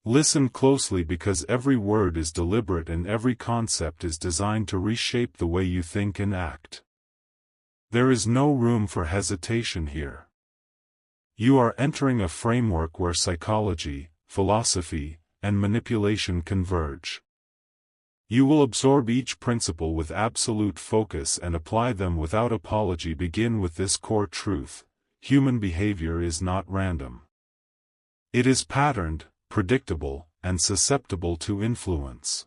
Listen closely because every word is deliberate and every concept is designed to reshape the way you think and act. There is no room for hesitation here. You are entering a framework where psychology, philosophy, and manipulation converge. You will absorb each principle with absolute focus and apply them without apology. Begin with this core truth: human behavior is not random. It is patterned, predictable, and susceptible to influence.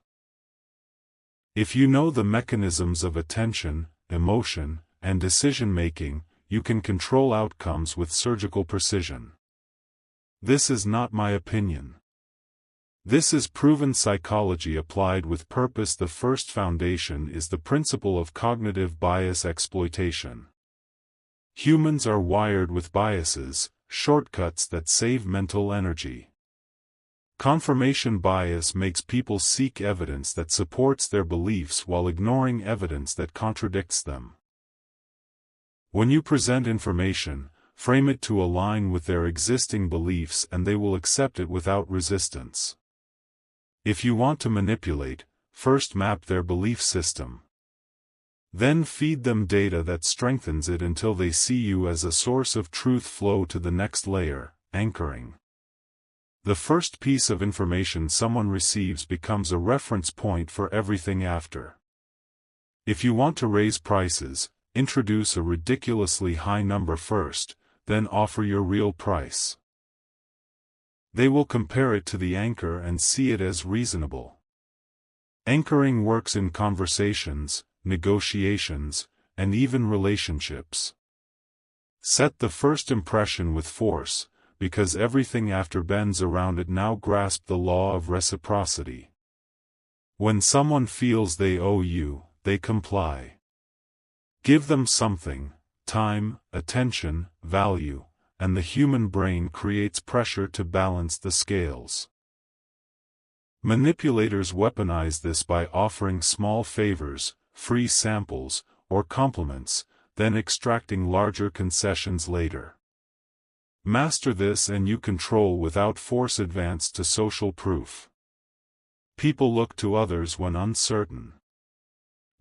If you know the mechanisms of attention, emotion, and decision-making, you can control outcomes with surgical precision. This is not my opinion. This is proven psychology applied with purpose. The first foundation is the principle of cognitive bias exploitation. Humans are wired with biases, shortcuts that save mental energy. Confirmation bias makes people seek evidence that supports their beliefs while ignoring evidence that contradicts them. When you present information, frame it to align with their existing beliefs and they will accept it without resistance. If you want to manipulate, first map their belief system. Then feed them data that strengthens it until they see you as a source of truth. Flow to the next layer, anchoring. The first piece of information someone receives becomes a reference point for everything after. If you want to raise prices, introduce a ridiculously high number first, then offer your real price. They will compare it to the anchor and see it as reasonable. Anchoring works in conversations, negotiations, and even relationships. Set the first impression with force, because everything after bends around it. Now grasp the law of reciprocity. When someone feels they owe you, they comply. Give them something: time, attention, value, and the human brain creates pressure to balance the scales. Manipulators weaponize this by offering small favors, free samples, or compliments, then extracting larger concessions later. Master this and you control without force. Advance to social proof. People look to others when uncertain.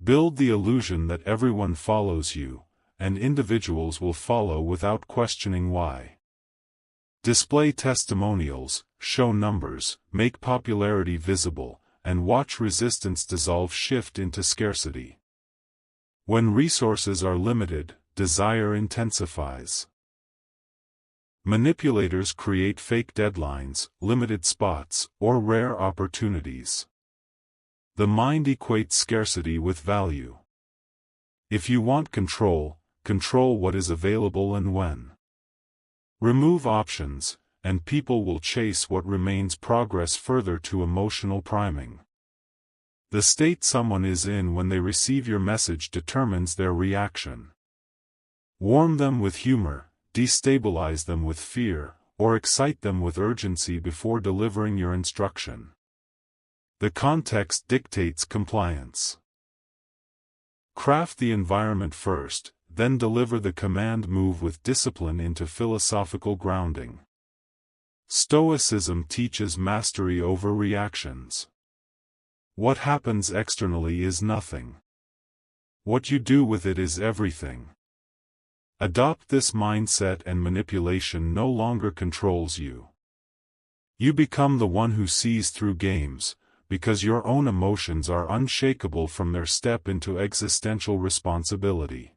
Build the illusion that everyone follows you, and individuals will follow without questioning why. Display testimonials, show numbers, make popularity visible, and watch resistance dissolve. Shift into scarcity. When resources are limited, desire intensifies. Manipulators create fake deadlines, limited spots, or rare opportunities. The mind equates scarcity with value. If you want control, control what is available and when. Remove options, and people will chase what remains. Progress further to emotional priming. The state someone is in when they receive your message determines their reaction. Warm them with humor, destabilize them with fear, or excite them with urgency before delivering your instruction. The context dictates compliance. Craft the environment first, then deliver the command. Move with discipline into philosophical grounding. Stoicism teaches mastery over reactions. What happens externally is nothing. What you do with it is everything. Adopt this mindset and manipulation no longer controls you. You become the one who sees through games, because your own emotions are unshakable from their step into existential responsibility.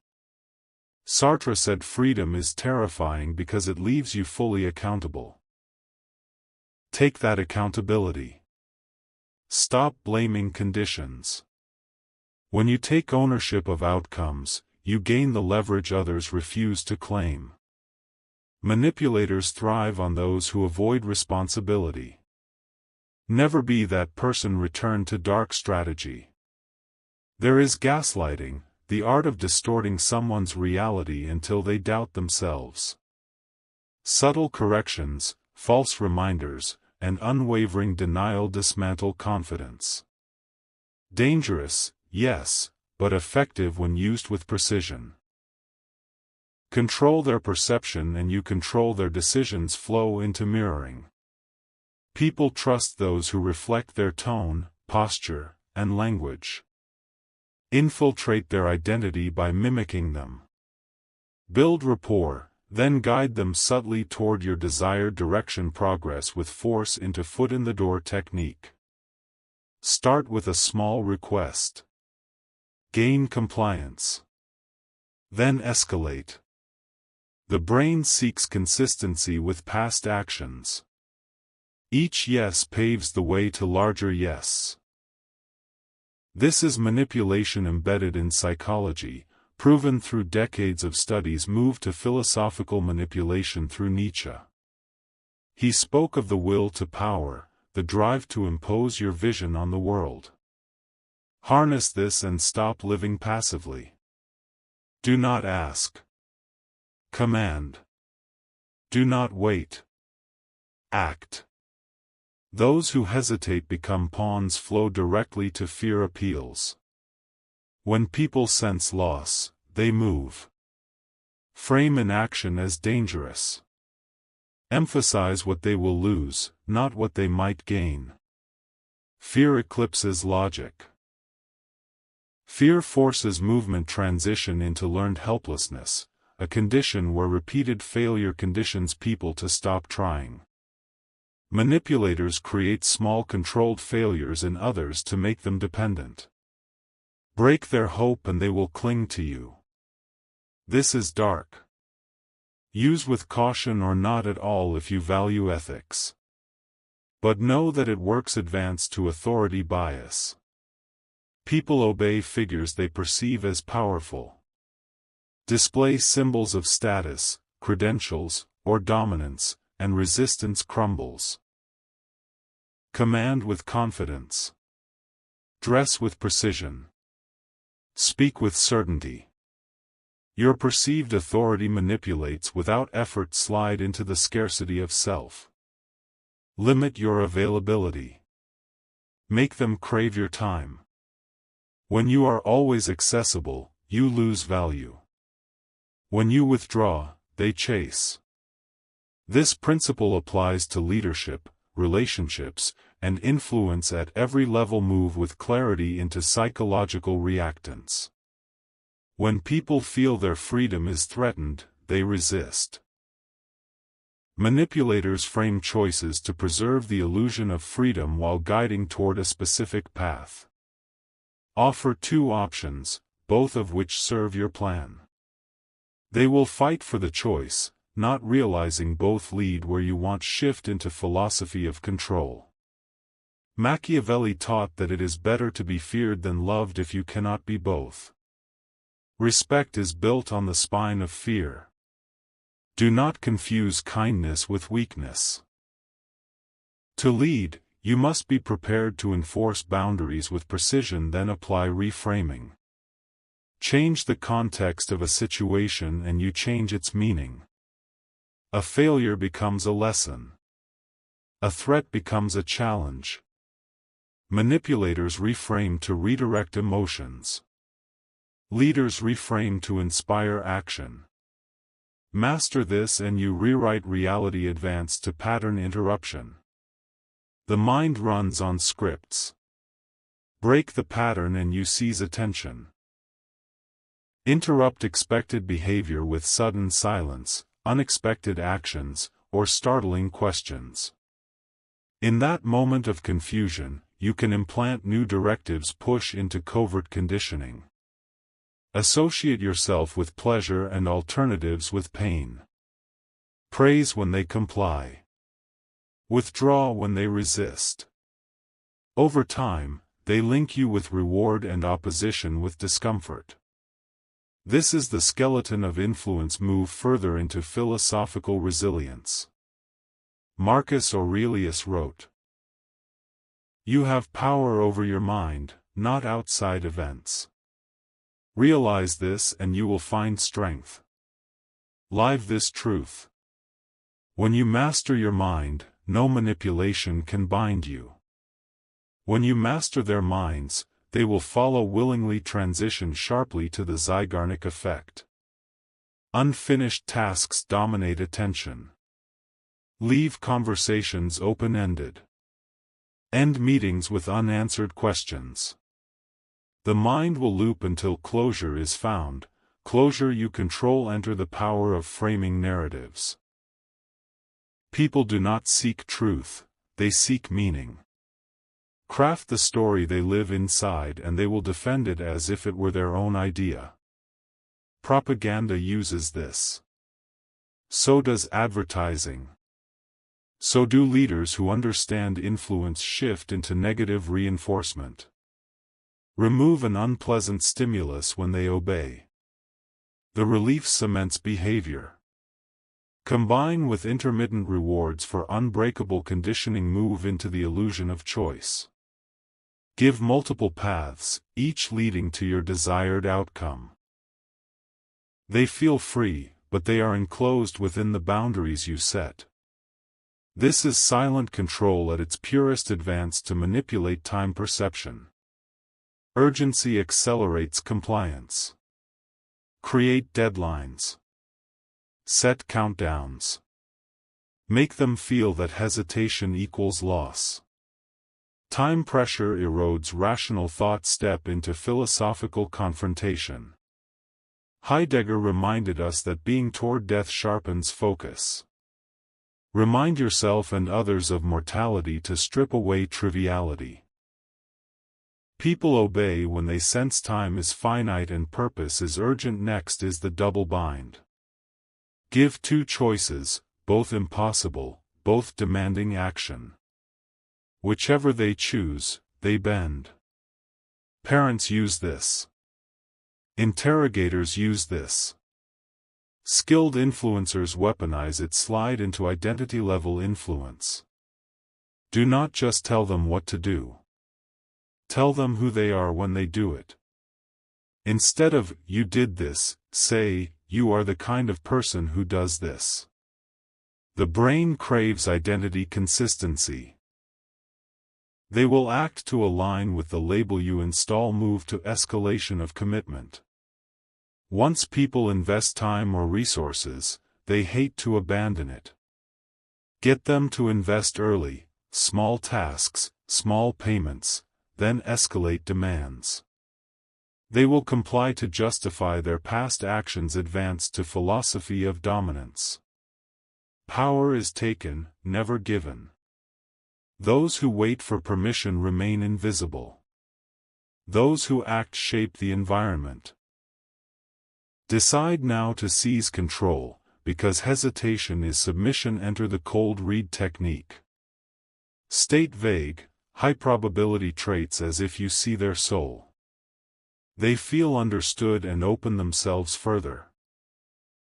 Sartre said freedom is terrifying because it leaves you fully accountable. Take that accountability. Stop blaming conditions. When you take ownership of outcomes, you gain the leverage others refuse to claim. Manipulators thrive on those who avoid responsibility. Never be that person. Return to dark strategy. There is gaslighting, the art of distorting someone's reality until they doubt themselves. Subtle corrections, false reminders, and unwavering denial dismantle confidence. Dangerous, yes, but effective when used with precision. Control their perception and you control their decisions. Flow into mirroring. People trust those who reflect their tone, posture, and language. Infiltrate their identity by mimicking them. Build rapport, then guide them subtly toward your desired direction. Progress with force into foot-in-the-door technique. Start with a small request. Gain compliance. Then escalate. The brain seeks consistency with past actions. Each yes paves the way to larger yes. This is manipulation embedded in psychology, proven through decades of studies. Move to philosophical manipulation through Nietzsche. He spoke of the will to power, the drive to impose your vision on the world. Harness this and stop living passively. Do not ask. Command. Do not wait. Act. Those who hesitate become pawns. Flow directly to fear appeals. When people sense loss, they move. Frame inaction as dangerous. Emphasize what they will lose, not what they might gain. Fear eclipses logic. Fear forces movement. Transition into learned helplessness, a condition where repeated failure conditions people to stop trying. Manipulators create small controlled failures in others to make them dependent. Break their hope and they will cling to you. This is dark. Use with caution or not at all if you value ethics. But know that it works. Advance to authority bias. People obey figures they perceive as powerful. Display symbols of status, credentials, or dominance, and resistance crumbles. Command with confidence. Dress with precision. Speak with certainty. Your perceived authority manipulates without effort. Slide into the scarcity of self. Limit your availability. Make them crave your time. When you are always accessible, you lose value. When you withdraw, they chase. This principle applies to leadership, relationships, and influence at every level. Move with clarity into psychological reactance. When people feel their freedom is threatened, they resist. Manipulators frame choices to preserve the illusion of freedom while guiding toward a specific path. Offer two options, both of which serve your plan. They will fight for the choice, not realizing both lead where you want. Shift into philosophy of control. Machiavelli taught that it is better to be feared than loved if you cannot be both. Respect is built on the spine of fear. Do not confuse kindness with weakness. To lead, you must be prepared to enforce boundaries with precision, then apply reframing. Change the context of a situation and you change its meaning. A failure becomes a lesson. A threat becomes a challenge. Manipulators reframe to redirect emotions. Leaders reframe to inspire action. Master this and you rewrite reality. Advance to pattern interruption. The mind runs on scripts. Break the pattern and you seize attention. Interrupt expected behavior with sudden silence, unexpected actions, or startling questions. In that moment of confusion, you can implant new directives. Push into covert conditioning. Associate yourself with pleasure and alternatives with pain. Praise when they comply. Withdraw when they resist. Over time, they link you with reward and opposition with discomfort. This is the skeleton of influence. Move further into philosophical resilience. Marcus Aurelius wrote, "You have power over your mind, not outside events. Realize this and you will find strength. Live this truth. When you master your mind, no manipulation can bind you. When you master their minds, they will follow willingly. Transition sharply to the Zeigarnik effect. Unfinished tasks dominate attention. Leave conversations open-ended. End meetings with unanswered questions. The mind will loop until closure is found. Closure you control. Enter the power of framing narratives. People do not seek truth, they seek meaning. Craft the story they live inside and they will defend it as if it were their own idea. Propaganda uses this. So does advertising. So do leaders who understand influence shift into negative reinforcement. Remove an unpleasant stimulus when they obey. The relief cements behavior. Combine with intermittent rewards for unbreakable conditioning. Move into the illusion of choice. Give multiple paths, each leading to your desired outcome. They feel free, but they are enclosed within the boundaries you set. This is silent control at its purest advance to manipulate time perception. Urgency accelerates compliance. Create deadlines. Set countdowns. Make them feel that hesitation equals loss. Time pressure erodes rational thought. Step into philosophical confrontation. Heidegger reminded us that being toward death sharpens focus. Remind yourself and others of mortality to strip away triviality. People obey when they sense time is finite and purpose is urgent. Next is the double bind. Give two choices, both impossible, both demanding action. Whichever they choose, they bend. Parents use this. Interrogators use this. Skilled influencers weaponize it. Slide into identity-level influence. Do not just tell them what to do. Tell them who they are when they do it. Instead of, "You did this," say, "You are the kind of person who does this." The brain craves identity consistency. They will act to align with the label you install. Move to escalation of commitment. Once people invest time or resources, they hate to abandon it. Get them to invest early, small tasks, small payments, then escalate demands. They will comply to justify their past actions. Advance to philosophy of dominance. Power is taken, never given. Those who wait for permission remain invisible. Those who act shape the environment. Decide now to seize control, because hesitation is submission. Enter the cold read technique. State vague, high-probability traits as if you see their soul. They feel understood and open themselves further.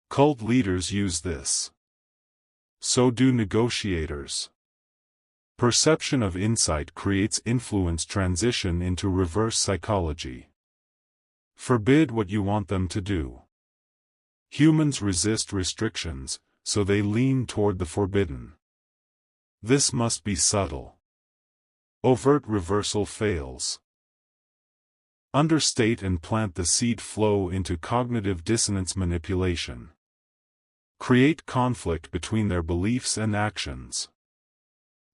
Cult leaders use this. So do negotiators. Perception of insight creates influence. Transition into reverse psychology. Forbid what you want them to do. Humans resist restrictions, so they lean toward the forbidden. This must be subtle. Overt reversal fails. Understate and plant the seed. Flow into cognitive dissonance. Manipulation. Create conflict between their beliefs and actions.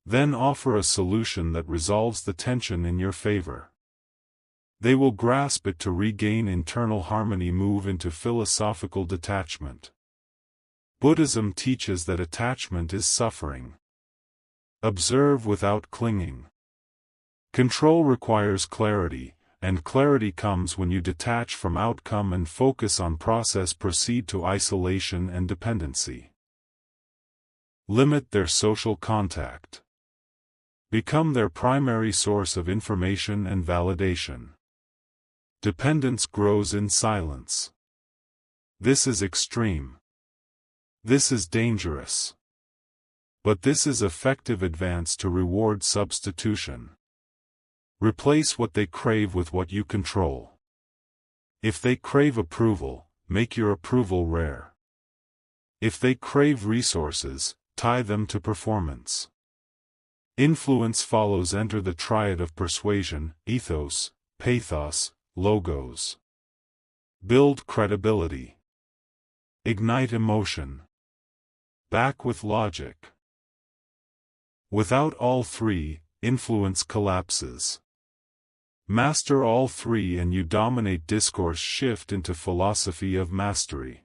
Then offer a solution that resolves the tension in your favor. They will grasp it to regain internal harmony. Move into philosophical detachment. Buddhism teaches that attachment is suffering. Observe without clinging. Control requires clarity, and clarity comes when you detach from outcome and focus on process. Proceed to isolation and dependency. Limit their social contact. Become their primary source of information and validation. Dependence grows in silence. This is extreme. This is dangerous. But this is effective. Advance to reward substitution. Replace what they crave with what you control. If they crave approval, make your approval rare. If they crave resources, tie them to performance. Influence follows. Enter the triad of persuasion, ethos, pathos, logos. Build credibility. Ignite emotion. Back with logic. Without all three, influence collapses. Master all three and you dominate. Discourse shift into philosophy of mastery.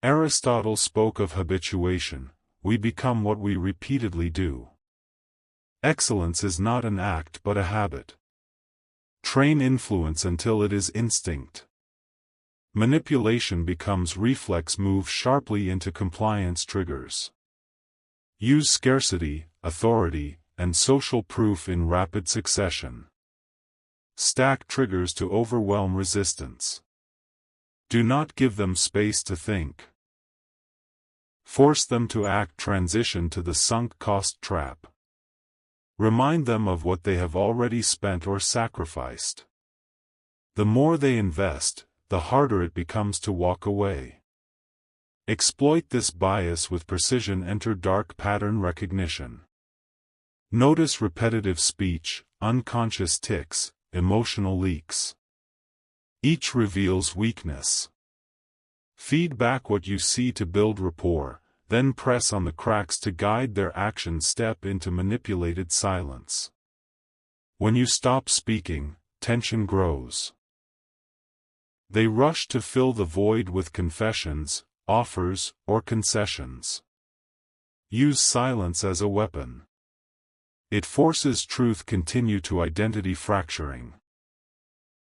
Aristotle spoke of habituation. We become what we repeatedly do. Excellence is not an act but a habit. Train influence until it is instinct. Manipulation becomes reflex. Move sharply into compliance triggers. Use scarcity, authority, and social proof in rapid succession. Stack triggers to overwhelm resistance. Do not give them space to think. Force them to act. Transition to the sunk cost trap. Remind them of what they have already spent or sacrificed. The more they invest, the harder it becomes to walk away. Exploit this bias with precision. Enter dark pattern recognition. Notice repetitive speech, unconscious tics, emotional leaks. Each reveals weakness. Feed back what you see to build rapport, then press on the cracks to guide their actions. Step into manipulated silence. When you stop speaking, tension grows. They rush to fill the void with confessions, offers, or concessions. Use silence as a weapon. It forces truth. Continue to identity fracturing.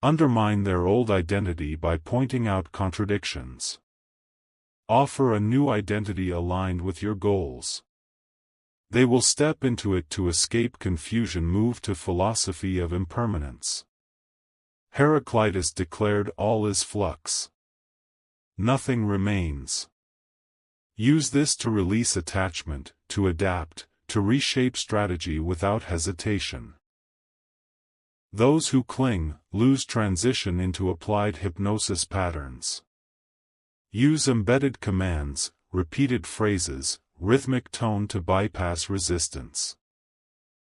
Undermine their old identity by pointing out contradictions. Offer a new identity aligned with your goals. They will step into it to escape confusion. Move to philosophy of impermanence. Heraclitus declared all is flux. Nothing remains. Use this to release attachment, to adapt, to reshape strategy without hesitation. Those who cling, lose. Transition into applied hypnosis patterns. Use embedded commands, repeated phrases, rhythmic tone to bypass resistance.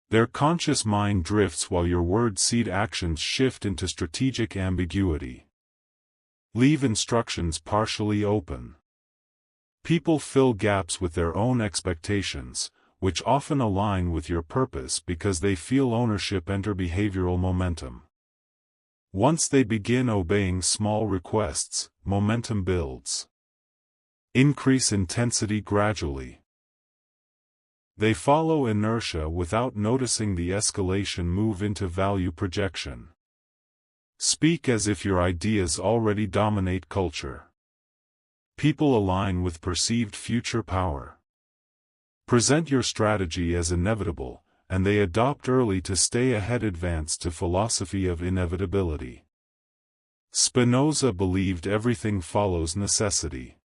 Their conscious mind drifts while your word seed actions shift into strategic ambiguity. Leave instructions partially open. People fill gaps with their own expectations, which often align with your purpose because they feel ownership. Enter behavioral momentum. Once they begin obeying small requests, momentum builds. Increase intensity gradually. They follow inertia without noticing the escalation. Move into value projection. Speak as if your ideas already dominate culture. People align with perceived future power. Present your strategy as inevitable, and they adopt early to stay ahead. Advance to philosophy of inevitability. Spinoza believed everything follows necessity.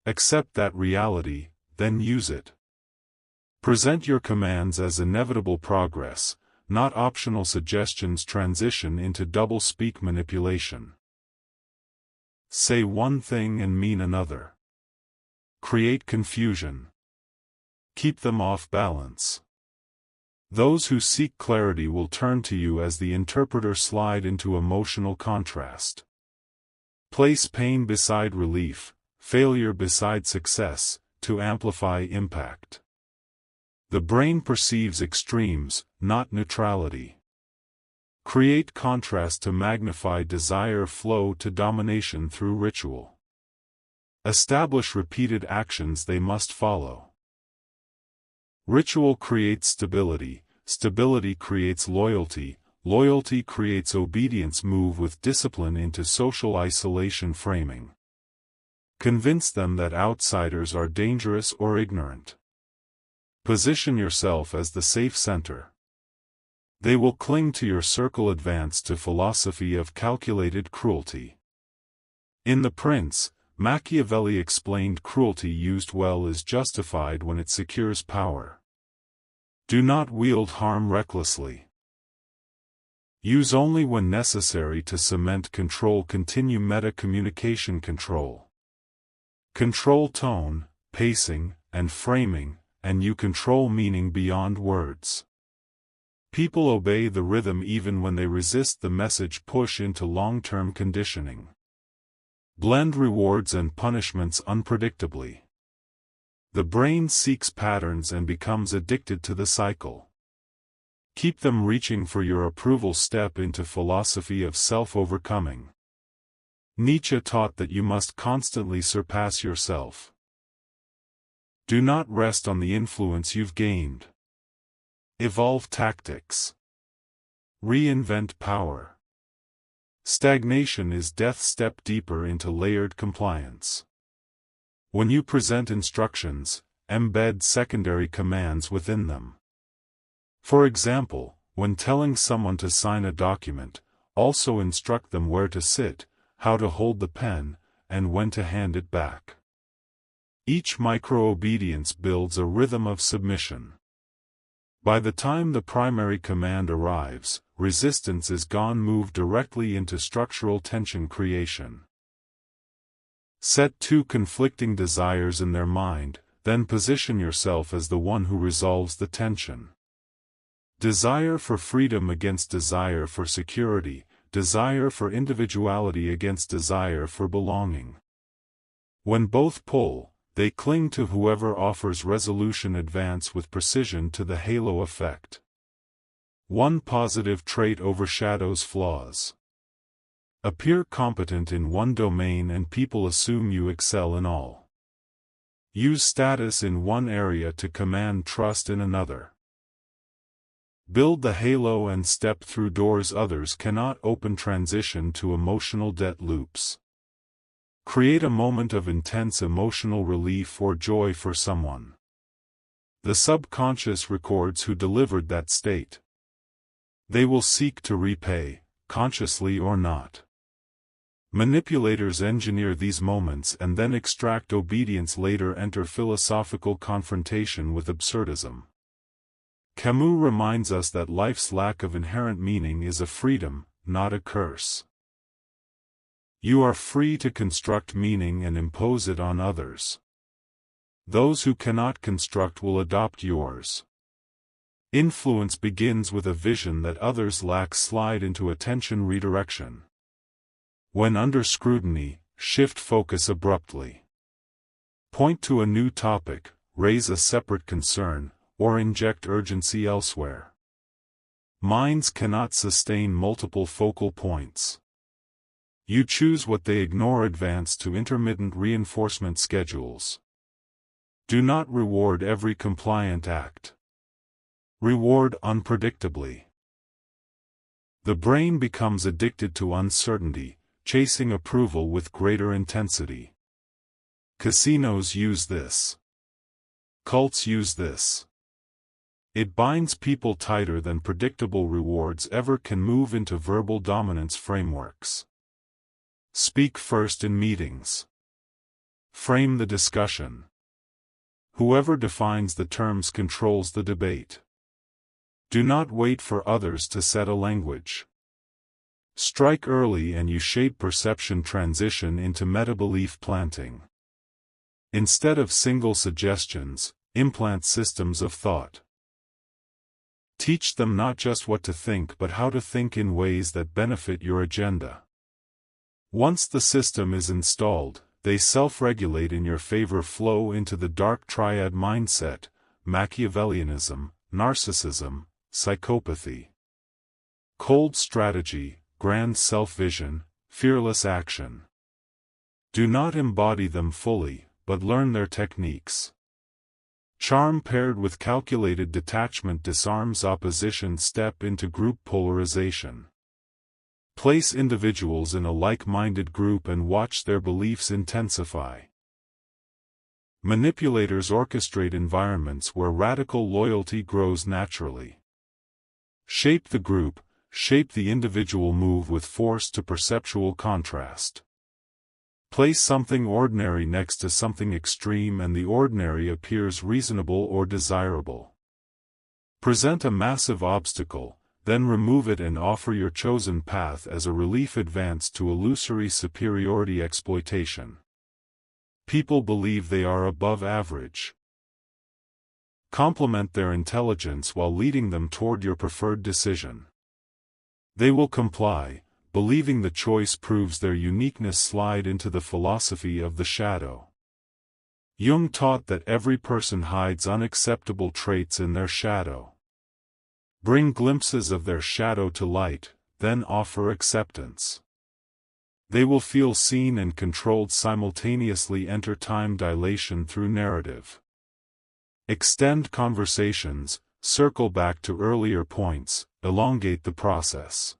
Accept that reality, then use it. Present your commands as inevitable progress, not optional suggestions. Transition into double-speak manipulation. Say one thing and mean another. Create confusion. Keep them off balance. Those who seek clarity will turn to you as the interpreter. Slide into emotional contrast. Place pain beside relief, failure beside success, to amplify impact. The brain perceives extremes, not neutrality. Create contrast to magnify desire. Flow to domination through ritual. Establish repeated actions they must follow. Ritual creates stability, stability creates loyalty, loyalty creates obedience. Move with discipline into social isolation framing. Convince them that outsiders are dangerous or ignorant. Position yourself as the safe center. They will cling to your circle. Advance to philosophy of calculated cruelty. In The Prince, Machiavelli explained cruelty used well is justified when it secures power. Do not wield harm recklessly. Use only when necessary to cement control. Continue meta-communication control. Control tone, pacing, and framing, and you control meaning beyond words. People obey the rhythm even when they resist the message. Push into long-term conditioning. Blend rewards and punishments unpredictably. The brain seeks patterns and becomes addicted to the cycle. Keep them reaching for your approval. Step into philosophy of self-overcoming. Nietzsche taught that you must constantly surpass yourself. Do not rest on the influence you've gained. Evolve tactics. Reinvent power. Stagnation is death. Step deeper into layered compliance. When you present instructions, embed secondary commands within them. For example, when telling someone to sign a document, also instruct them where to sit, how to hold the pen, and when to hand it back. Each micro-obedience builds a rhythm of submission. By the time the primary command arrives, resistance is gone. Move directly into structural tension creation. Set two conflicting desires in their mind, then position yourself as the one who resolves the tension. Desire for freedom against desire for security, desire for individuality against desire for belonging. When both pull, they cling to whoever offers resolution. Advance with precision to the halo effect. One positive trait overshadows flaws. Appear competent in one domain and people assume you excel in all. Use status in one area to command trust in another. Build the halo and step through doors others cannot open. Transition to emotional debt loops. Create a moment of intense emotional relief or joy for someone. The subconscious records who delivered that state. They will seek to repay, consciously or not. Manipulators engineer these moments and then extract obedience. Later enter philosophical confrontation with absurdism. Camus reminds us that life's lack of inherent meaning is a freedom, not a curse. You are free to construct meaning and impose it on others. Those who cannot construct will adopt yours. Influence begins with a vision that others lack. Slide into attention redirection. When under scrutiny, shift focus abruptly. Point to a new topic, raise a separate concern, or inject urgency elsewhere. Minds cannot sustain multiple focal points. You choose what they ignore. Advance to intermittent reinforcement schedules. Do not reward every compliant act. Reward unpredictably. The brain becomes addicted to uncertainty, chasing approval with greater intensity. Casinos use this. Cults use this. It binds people tighter than predictable rewards ever can. Move into verbal dominance frameworks. Speak first in meetings. Frame the discussion. Whoever defines the terms controls the debate. Do not wait for others to set a language. Strike early and you shape perception. Transition into meta-belief planting. Instead of single suggestions, implant systems of thought. Teach them not just what to think but how to think in ways that benefit your agenda. Once the system is installed, they self-regulate in your favor. Flow into the dark triad mindset: Machiavellianism, narcissism, psychopathy. Cold strategy, grand self-vision, fearless action. Do not embody them fully, but learn their techniques. Charm paired with calculated detachment disarms opposition. Step into group polarization. Place individuals in a like-minded group and watch their beliefs intensify. Manipulators orchestrate environments where radical loyalty grows naturally. Shape the group, shape the individual. Move with force to perceptual contrast. Place something ordinary next to something extreme and the ordinary appears reasonable or desirable. Present a massive obstacle, then remove it and offer your chosen path as a relief. Advance to illusory superiority exploitation. People believe they are above average. Complement their intelligence while leading them toward your preferred decision. They will comply, believing the choice proves their uniqueness. Slide into the philosophy of the shadow. Jung taught that every person hides unacceptable traits in their shadow. Bring glimpses of their shadow to light, then offer acceptance. They will feel seen and controlled simultaneously. Enter time dilation through narrative. Extend conversations, circle back to earlier points, elongate the process.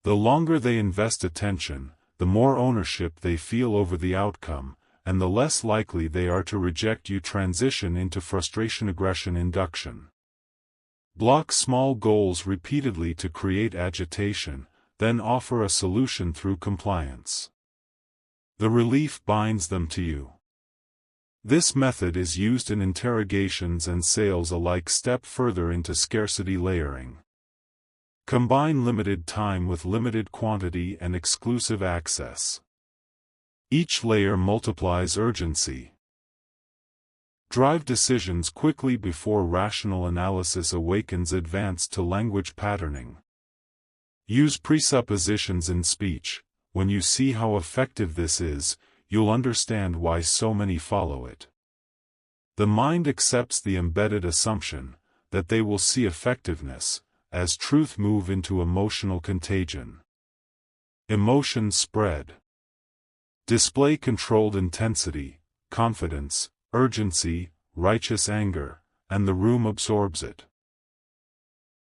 The longer they invest attention, the more ownership they feel over the outcome, and the less likely they are to reject you. Transition into frustration aggression induction. Block small goals repeatedly to create agitation, then offer a solution through compliance. The relief binds them to you. This method is used in interrogations and sales alike. Step further into scarcity layering. Combine limited time with limited quantity and exclusive access. Each layer multiplies urgency. Drive decisions quickly before rational analysis awakens. Advance to language patterning. Use presuppositions in speech. When you see how effective this is, you'll understand why so many follow it. The mind accepts the embedded assumption that they will see effectiveness as truth move into emotional contagion. Emotions spread. Display controlled intensity, confidence, urgency, righteous anger, and the room absorbs it.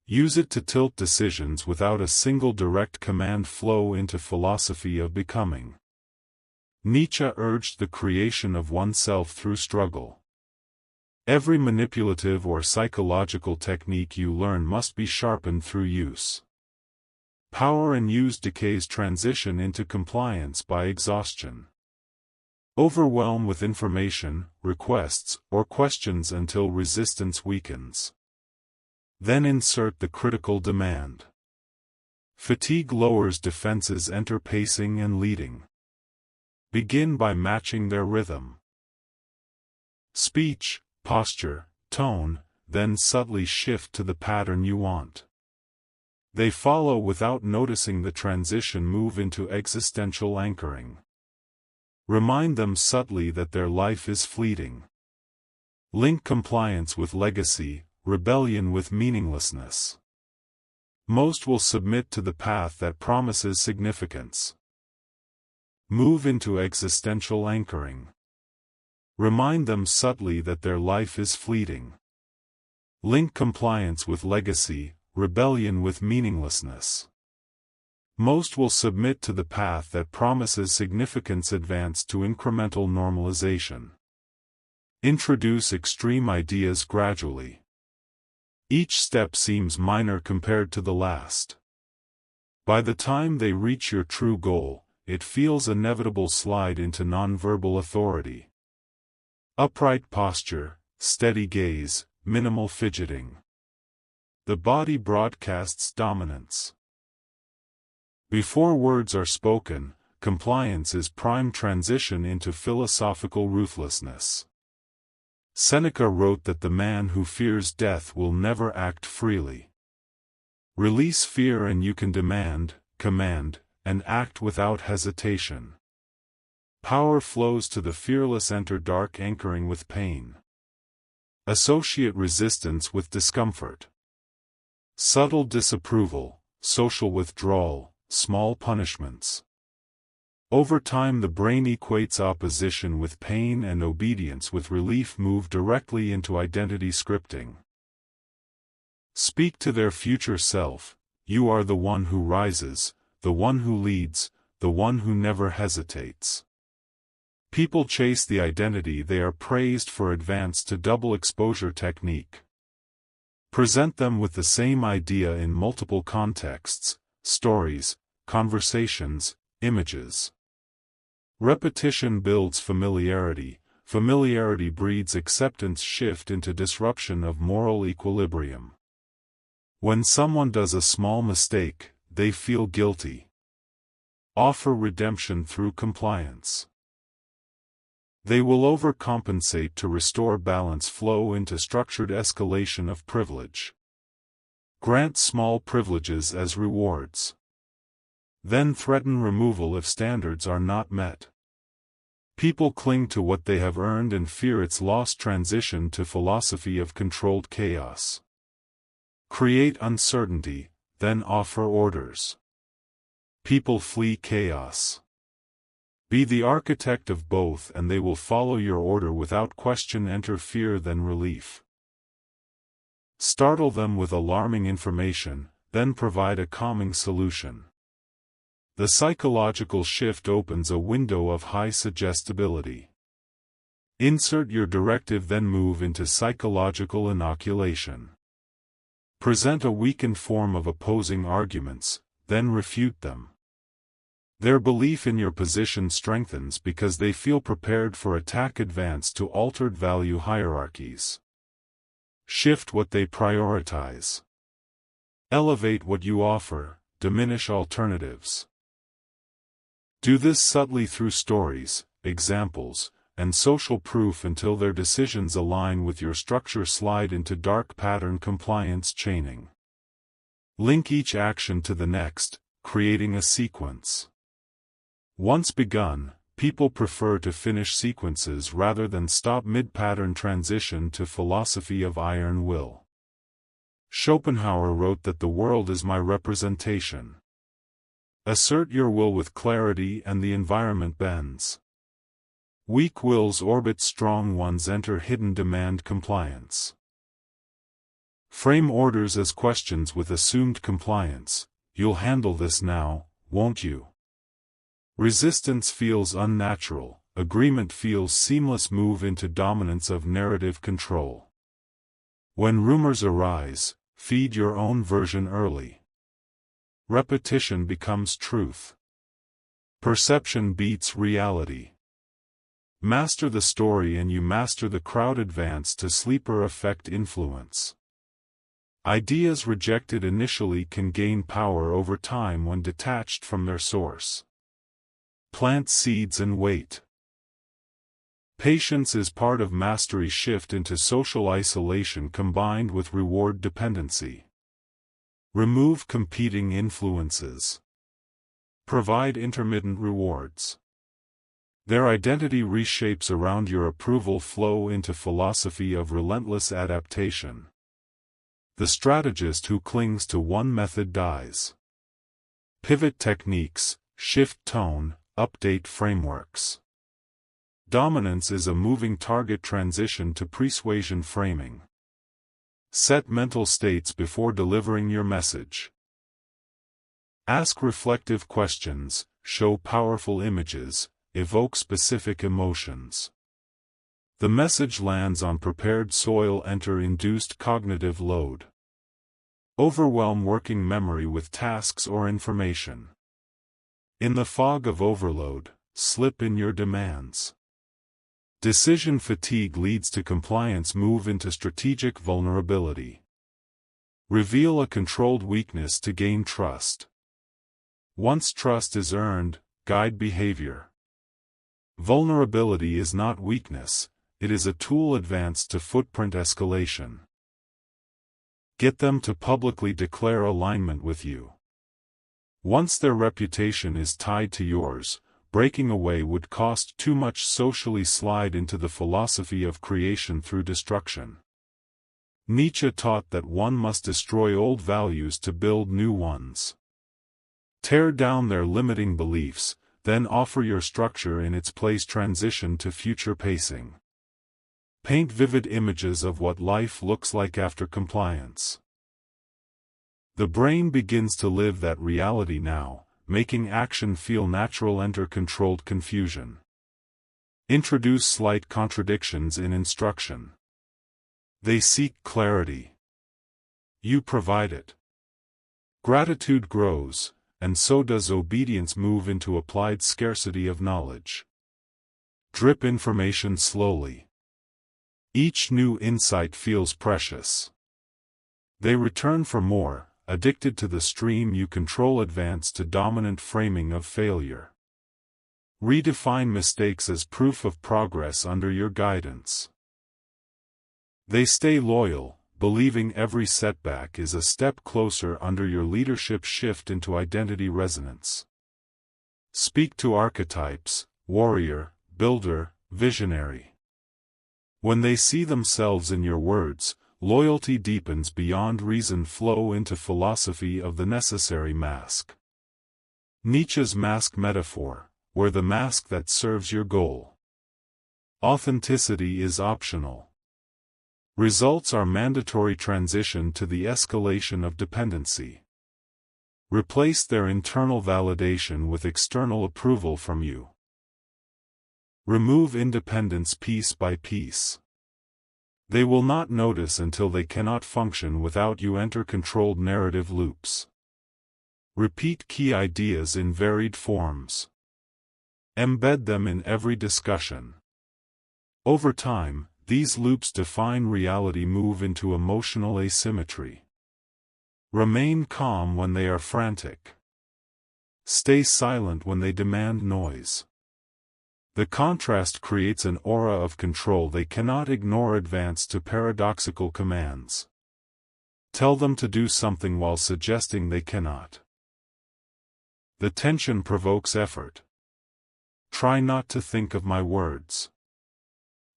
Use it to tilt decisions without a single direct command. Flow into philosophy of becoming. Nietzsche urged the creation of oneself through struggle. Every manipulative or psychological technique you learn must be sharpened through use. Power and use decays. Transition into compliance by exhaustion. Overwhelm with information, requests, or questions until resistance weakens. Then insert the critical demand. Fatigue lowers defenses. Enter pacing and leading. Begin by matching their rhythm. Speech, posture, tone, then subtly shift to the pattern you want. They follow without noticing the transition. Move into existential anchoring. Remind them subtly that their life is fleeting. Link compliance with legacy, rebellion with meaninglessness. Most will submit to the path that promises significance. Move into existential anchoring. Remind them subtly that their life is fleeting. Link compliance with legacy, rebellion with meaninglessness. Most will submit to the path that promises significance. Advance to incremental normalization. Introduce extreme ideas gradually. Each step seems minor compared to the last. By the time they reach your true goal, it feels inevitable. Slide into nonverbal authority. Upright posture, steady gaze, minimal fidgeting. The body broadcasts dominance. Before words are spoken, compliance is prime. Transition into philosophical ruthlessness. Seneca wrote that the man who fears death will never act freely. Release fear and you can demand, command, and act without hesitation. Power flows to the fearless. Enter dark anchoring with pain. Associate resistance with discomfort. Subtle disapproval, social withdrawal, small punishments. Over time the brain equates opposition with pain and obedience with relief. Move directly into identity scripting. Speak to their future self. You are the one who rises, the one who leads, the one who never hesitates. People chase the identity they are praised for. Advance to double exposure technique. Present them with the same idea in multiple contexts, stories, conversations, images. Repetition builds familiarity. Familiarity breeds acceptance. Shift into disruption of moral equilibrium. When someone does a small mistake, they feel guilty. Offer redemption through compliance. They will overcompensate to restore balance. Flow into structured escalation of privilege. Grant small privileges as rewards. Then threaten removal if standards are not met. People cling to what they have earned and fear its loss. Transition to philosophy of controlled chaos. Create uncertainty, then offer orders. People flee chaos. Be the architect of both and they will follow your order without question. Enter fear then relief. Startle them with alarming information, then provide a calming solution. The psychological shift opens a window of high suggestibility. Insert your directive then move into psychological inoculation. Present a weakened form of opposing arguments, then refute them. Their belief in your position strengthens because they feel prepared for attack. Advance to altered value hierarchies. Shift what they prioritize. Elevate what you offer, diminish alternatives. Do this subtly through stories, examples, and social proof until their decisions align with your structure. Slide into dark pattern compliance chaining. Link each action to the next, creating a sequence. Once begun, people prefer to finish sequences rather than stop mid-pattern. Transition to philosophy of iron will. Schopenhauer wrote that the world is my representation. Assert your will with clarity and the environment bends. Weak wills orbit strong ones. Enter hidden demand compliance. Frame orders as questions with assumed compliance. You'll handle this now, won't you? Resistance feels unnatural, agreement feels seamless. Move into dominance of narrative control. When rumors arise, feed your own version early. Repetition becomes truth. Perception beats reality. Master the story and you master the crowd. Advance to sleeper effect influence. Ideas rejected initially can gain power over time when detached from their source. Plant seeds and wait. Patience is part of mastery. Shift into social isolation combined with reward dependency. Remove competing influences. Provide intermittent rewards. Their identity reshapes around your approval. Flow into philosophy of relentless adaptation. The strategist who clings to one method dies. Pivot techniques, shift tone, update frameworks. Dominance is a moving target. Transition to persuasion framing. Set mental states before delivering your message. Ask reflective questions, show powerful images, evoke specific emotions. The message lands on prepared soil. Enter induced cognitive load. Overwhelm working memory with tasks or information. In the fog of overload, slip in your demands. Decision fatigue leads to compliance. Move into strategic vulnerability. Reveal a controlled weakness to gain trust. Once trust is earned, guide behavior. Vulnerability is not weakness, it is a tool. Advanced to footprint escalation. Get them to publicly declare alignment with you. Once their reputation is tied to yours, breaking away would cost too much. Socially slide into the philosophy of creation through destruction. Nietzsche taught that one must destroy old values to build new ones. Tear down their limiting beliefs, then offer your structure in its place. Transition to future pacing. Paint vivid images of what life looks like after compliance. The brain begins to live that reality now, making action feel natural. Enter controlled confusion. Introduce slight contradictions in instruction. They seek clarity. You provide it. Gratitude grows, and so does obedience. Move into applied scarcity of knowledge. Drip information slowly. Each new insight feels precious. They return for more, addicted to the stream you control. Advance to dominant framing of failure. Redefine mistakes as proof of progress under your guidance. They stay loyal, believing every setback is a step closer under your leadership. Shift into identity resonance. Speak to archetypes, warrior, builder, visionary. When they see themselves in your words, loyalty deepens beyond reason, flow into philosophy of the necessary mask. Nietzsche's mask metaphor, wear the mask that serves your goal. Authenticity is optional. Results are mandatory. Transition to the escalation of dependency. Replace their internal validation with external approval from you. Remove independence piece by piece. They will not notice until they cannot function without you. Enter controlled narrative loops. Repeat key ideas in varied forms. Embed them in every discussion. Over time, these loops define reality. Move into emotional asymmetry. Remain calm when they are frantic. Stay silent when they demand noise. The contrast creates an aura of control they cannot ignore. Advance to paradoxical commands. Tell them to do something while suggesting they cannot. The tension provokes effort. Try not to think of my words.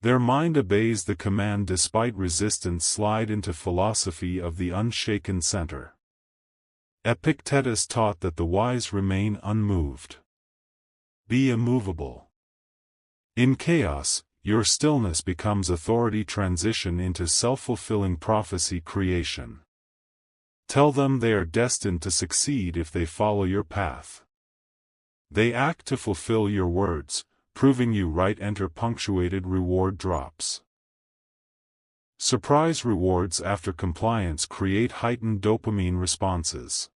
Their mind obeys the command despite resistance. Slide into philosophy of the unshaken center. Epictetus taught that the wise remain unmoved. Be immovable. In chaos, your stillness becomes authority. Transition into self-fulfilling prophecy creation. Tell them they are destined to succeed if they follow your path. They act to fulfill your words, proving you right. Enter punctuated reward drops. Surprise rewards after compliance create heightened dopamine responses.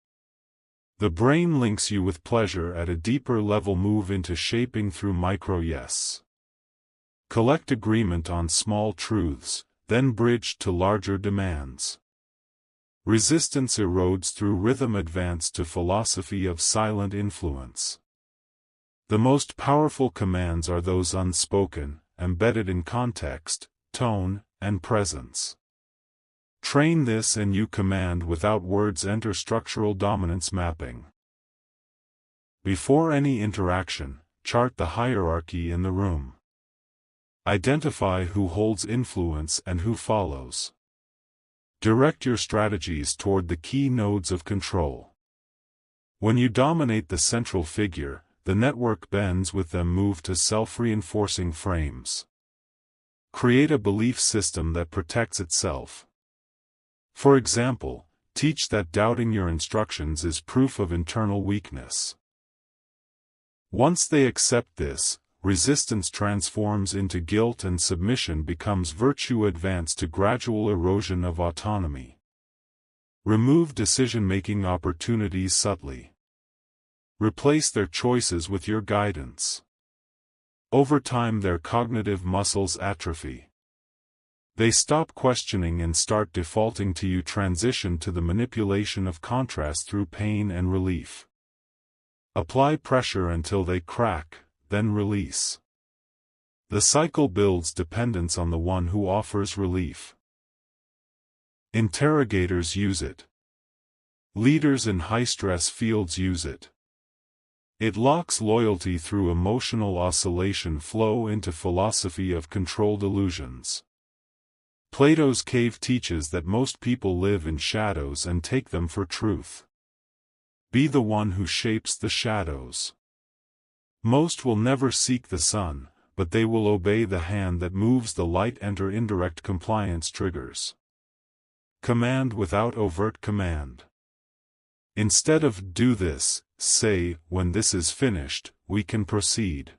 The brain links you with pleasure at a deeper level. Move into shaping through micro yes. Collect agreement on small truths, then bridge to larger demands. Resistance erodes through rhythm. Advance to philosophy of silent influence. The most powerful commands are those unspoken, embedded in context, tone, and presence. Train this and you command without words. Enter structural dominance mapping. Before any interaction, chart the hierarchy in the room. Identify who holds influence and who follows. Direct your strategies toward the key nodes of control. When you dominate the central figure, the network bends with them. Move to self-reinforcing frames. Create a belief system that protects itself. For example, teach that doubting your instructions is proof of internal weakness. Once they accept this, resistance transforms into guilt and submission becomes virtue. Advance to gradual erosion of autonomy. Remove decision-making opportunities subtly. Replace their choices with your guidance. Over time their cognitive muscles atrophy. They stop questioning and start defaulting to you. Transition to the manipulation of contrast through pain and relief. Apply pressure until they crack, then release. The cycle builds dependence on the one who offers relief. Interrogators use it. Leaders in high-stress fields use it. It locks loyalty through emotional oscillation. Flow into philosophy of controlled illusions. Plato's cave teaches that most people live in shadows and take them for truth. Be the one who shapes the shadows. Most will never seek the sun, but they will obey the hand that moves the light. Enter indirect compliance triggers. Command without overt command. Instead of "do this," say, "when this is finished, we can proceed."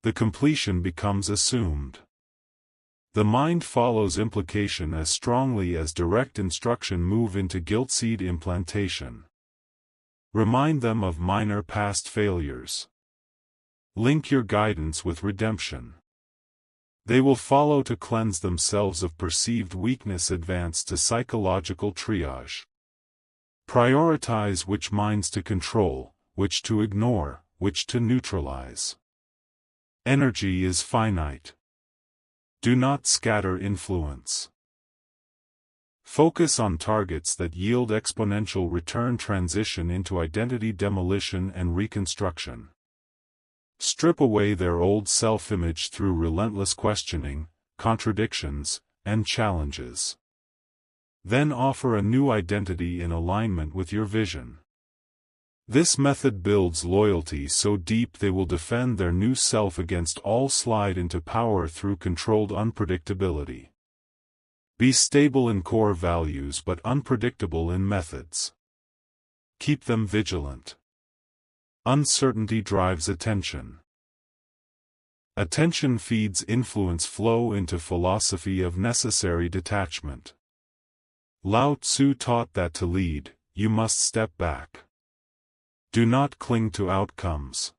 The completion becomes assumed. The mind follows implication as strongly as direct instruction. Move into guilt seed implantation. Remind them of minor past failures. Link your guidance with redemption. They will follow to cleanse themselves of perceived weakness. Advance to psychological triage. Prioritize which minds to control, which to ignore, which to neutralize. Energy is finite. Do not scatter influence. Focus on targets that yield exponential return. Transition into identity demolition and reconstruction. Strip away their old self-image through relentless questioning, contradictions, and challenges. Then offer a new identity in alignment with your vision. This method builds loyalty so deep they will defend their new self against all slide into power through controlled unpredictability. Be stable in core values but unpredictable in methods. Keep them vigilant. Uncertainty drives attention. Attention feeds influence flow into philosophy of necessary detachment. Lao Tzu taught that to lead, you must step back. Do not cling to outcomes.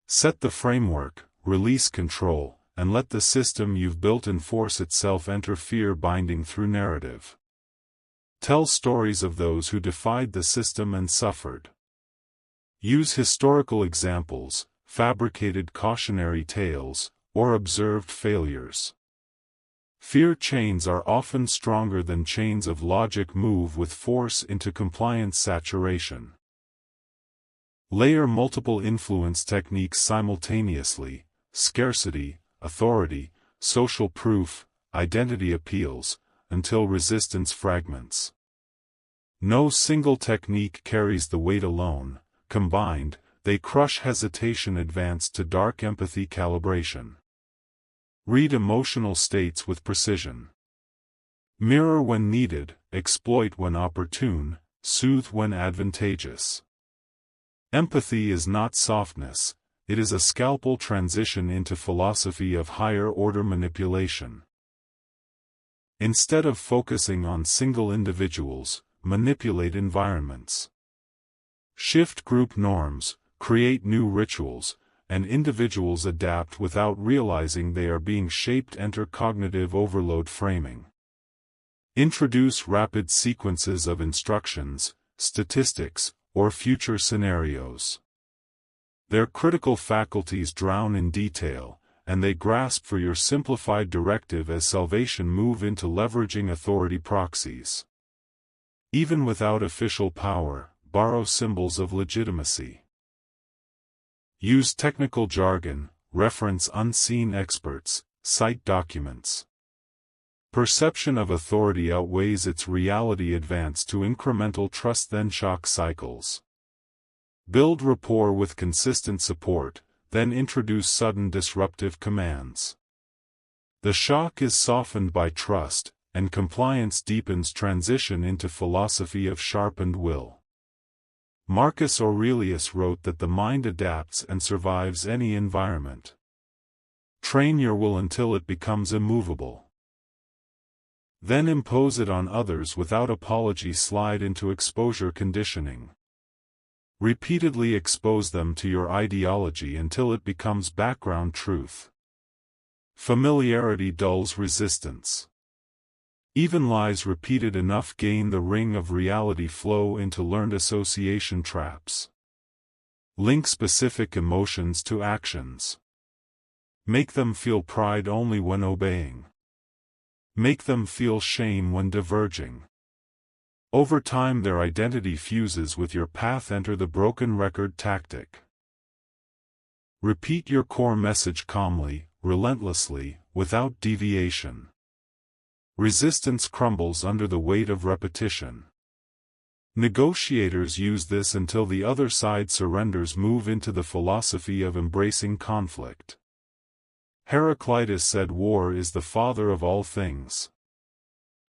Set the framework, release control, and let the system you've built enforce itself. Enter fear binding through narrative. Tell stories of those who defied the system and suffered. Use historical examples, fabricated cautionary tales, or observed failures. Fear chains are often stronger than chains of logic. Move with force into compliance saturation. Layer multiple influence techniques simultaneously: scarcity, authority, social proof, identity appeals, until resistance fragments. No single technique carries the weight alone. Combined, they crush hesitation. Advance to dark empathy calibration. Read emotional states with precision. Mirror when needed, exploit when opportune, soothe when advantageous. Empathy is not softness, it is a scalpel transition into philosophy of higher-order manipulation. Instead of focusing on single individuals, manipulate environments. Shift group norms, create new rituals, and individuals adapt without realizing they are being shaped. Enter cognitive overload framing. Introduce rapid sequences of instructions, statistics, or future scenarios. Their critical faculties drown in detail, and they grasp for your simplified directive as salvation. Move into leveraging authority proxies. Even without official power, borrow symbols of legitimacy. Use technical jargon, reference unseen experts, cite documents. Perception of authority outweighs its reality. Advance to incremental trust, then shock cycles. Build rapport with consistent support, then introduce sudden disruptive commands. The shock is softened by trust, and compliance deepens. Transition into philosophy of sharpened will. Marcus Aurelius wrote that the mind adapts and survives any environment. Train your will until it becomes immovable. Then impose it on others without apology. Slide into exposure conditioning. Repeatedly expose them to your ideology until it becomes background truth. Familiarity dulls resistance. Even lies repeated enough gain the ring of reality. Flow into learned association traps. Link specific emotions to actions. Make them feel pride only when obeying. Make them feel shame when diverging. Over time their identity fuses with your path. Enter the broken record tactic. Repeat your core message calmly, relentlessly, without deviation. Resistance crumbles under the weight of repetition. Negotiators use this until the other side surrenders. Move into the philosophy of embracing conflict. Heraclitus said war is the father of all things.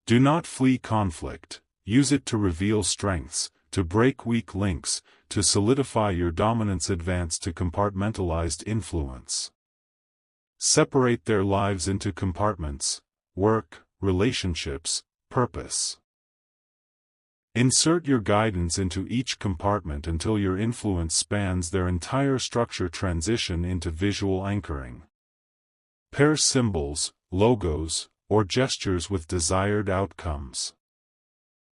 Do not flee conflict, use it to reveal strengths, to break weak links, to solidify your dominance. Advance to compartmentalized influence. Separate their lives into compartments: work, relationships, purpose. Insert your guidance into each compartment until your influence spans their entire structure. Transition into visual anchoring. Pair symbols, logos, or gestures with desired outcomes.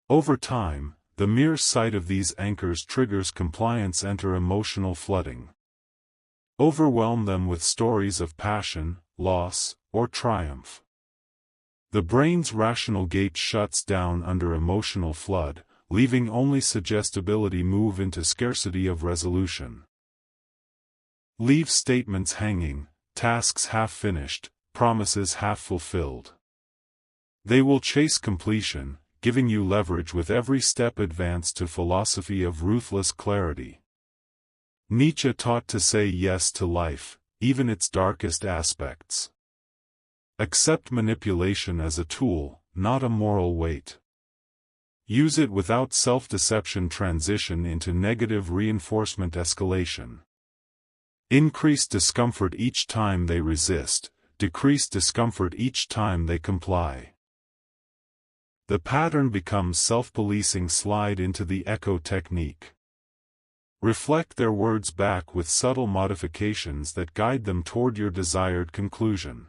Over time, the mere sight of these anchors triggers compliance. Enter emotional flooding. Overwhelm them with stories of passion, loss, or triumph. The brain's rational gate shuts down under emotional flood, leaving only suggestibility. Move into scarcity of resolution. Leave statements hanging, tasks half finished, promises half fulfilled. They will chase completion, giving you leverage with every step advance to philosophy of ruthless clarity. Nietzsche taught to say yes to life, even its darkest aspects. Accept manipulation as a tool, not a moral weight. Use it without self-deception. Transition into negative reinforcement escalation. Increase discomfort each time they resist, decrease discomfort each time they comply. The pattern becomes self-policing. Slide into the echo technique. Reflect their words back with subtle modifications that guide them toward your desired conclusion.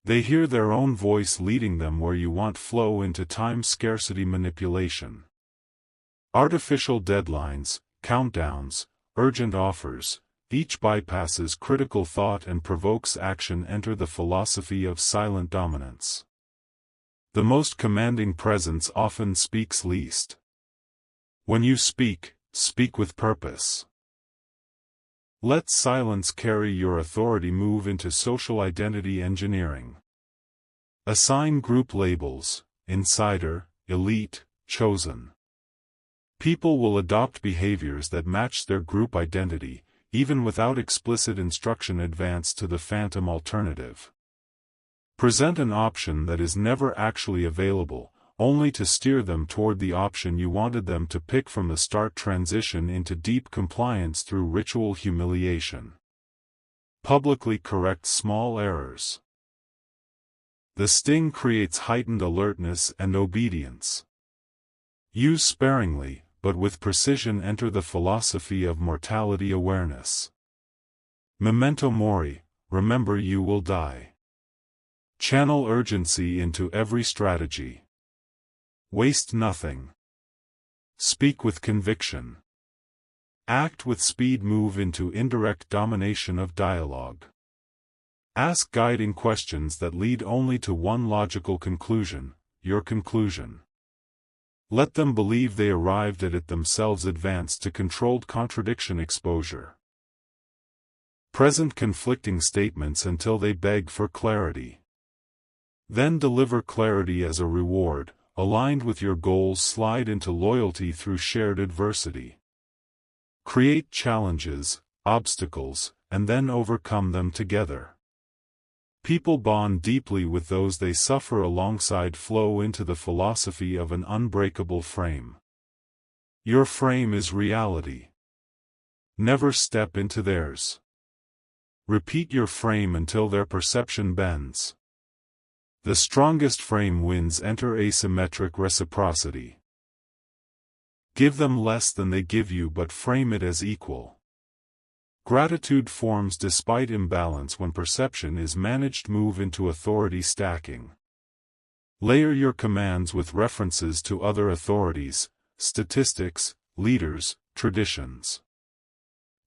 They hear their own voice leading them where you want. Flow into time scarcity manipulation. Artificial deadlines, countdowns, urgent offers, each bypasses critical thought and provokes action. Enter the philosophy of silent dominance. The most commanding presence often speaks least. When you speak, speak with purpose. Let silence carry your authority. Move into social identity engineering. Assign group labels: insider, elite, chosen. People will adopt behaviors that match their group identity, even without explicit instruction. Advance to the phantom alternative. Present an option that is never actually available, only to steer them toward the option you wanted them to pick from the start. Transition into deep compliance through ritual humiliation. Publicly correct small errors. The sting creates heightened alertness and obedience. Use sparingly, but with precision. Enter the philosophy of mortality awareness. Memento mori, remember you will die. Channel urgency into every strategy. Waste nothing. Speak with conviction. Act with speed. Move into indirect domination of dialogue. Ask guiding questions that lead only to one logical conclusion: your conclusion. Let them believe they arrived at it themselves. Advance to controlled contradiction exposure. Present conflicting statements until they beg for clarity. Then deliver clarity as a reward, aligned with your goals. Slide into loyalty through shared adversity. Create challenges, obstacles, and then overcome them together. People bond deeply with those they suffer alongside. Flow into the philosophy of an unbreakable frame. Your frame is reality. Never step into theirs. Repeat your frame until their perception bends. The strongest frame wins. Enter asymmetric reciprocity. Give them less than they give you, but frame it as equal. Gratitude forms despite imbalance when perception is managed. Move into authority stacking. Layer your commands with references to other authorities, statistics, leaders, traditions.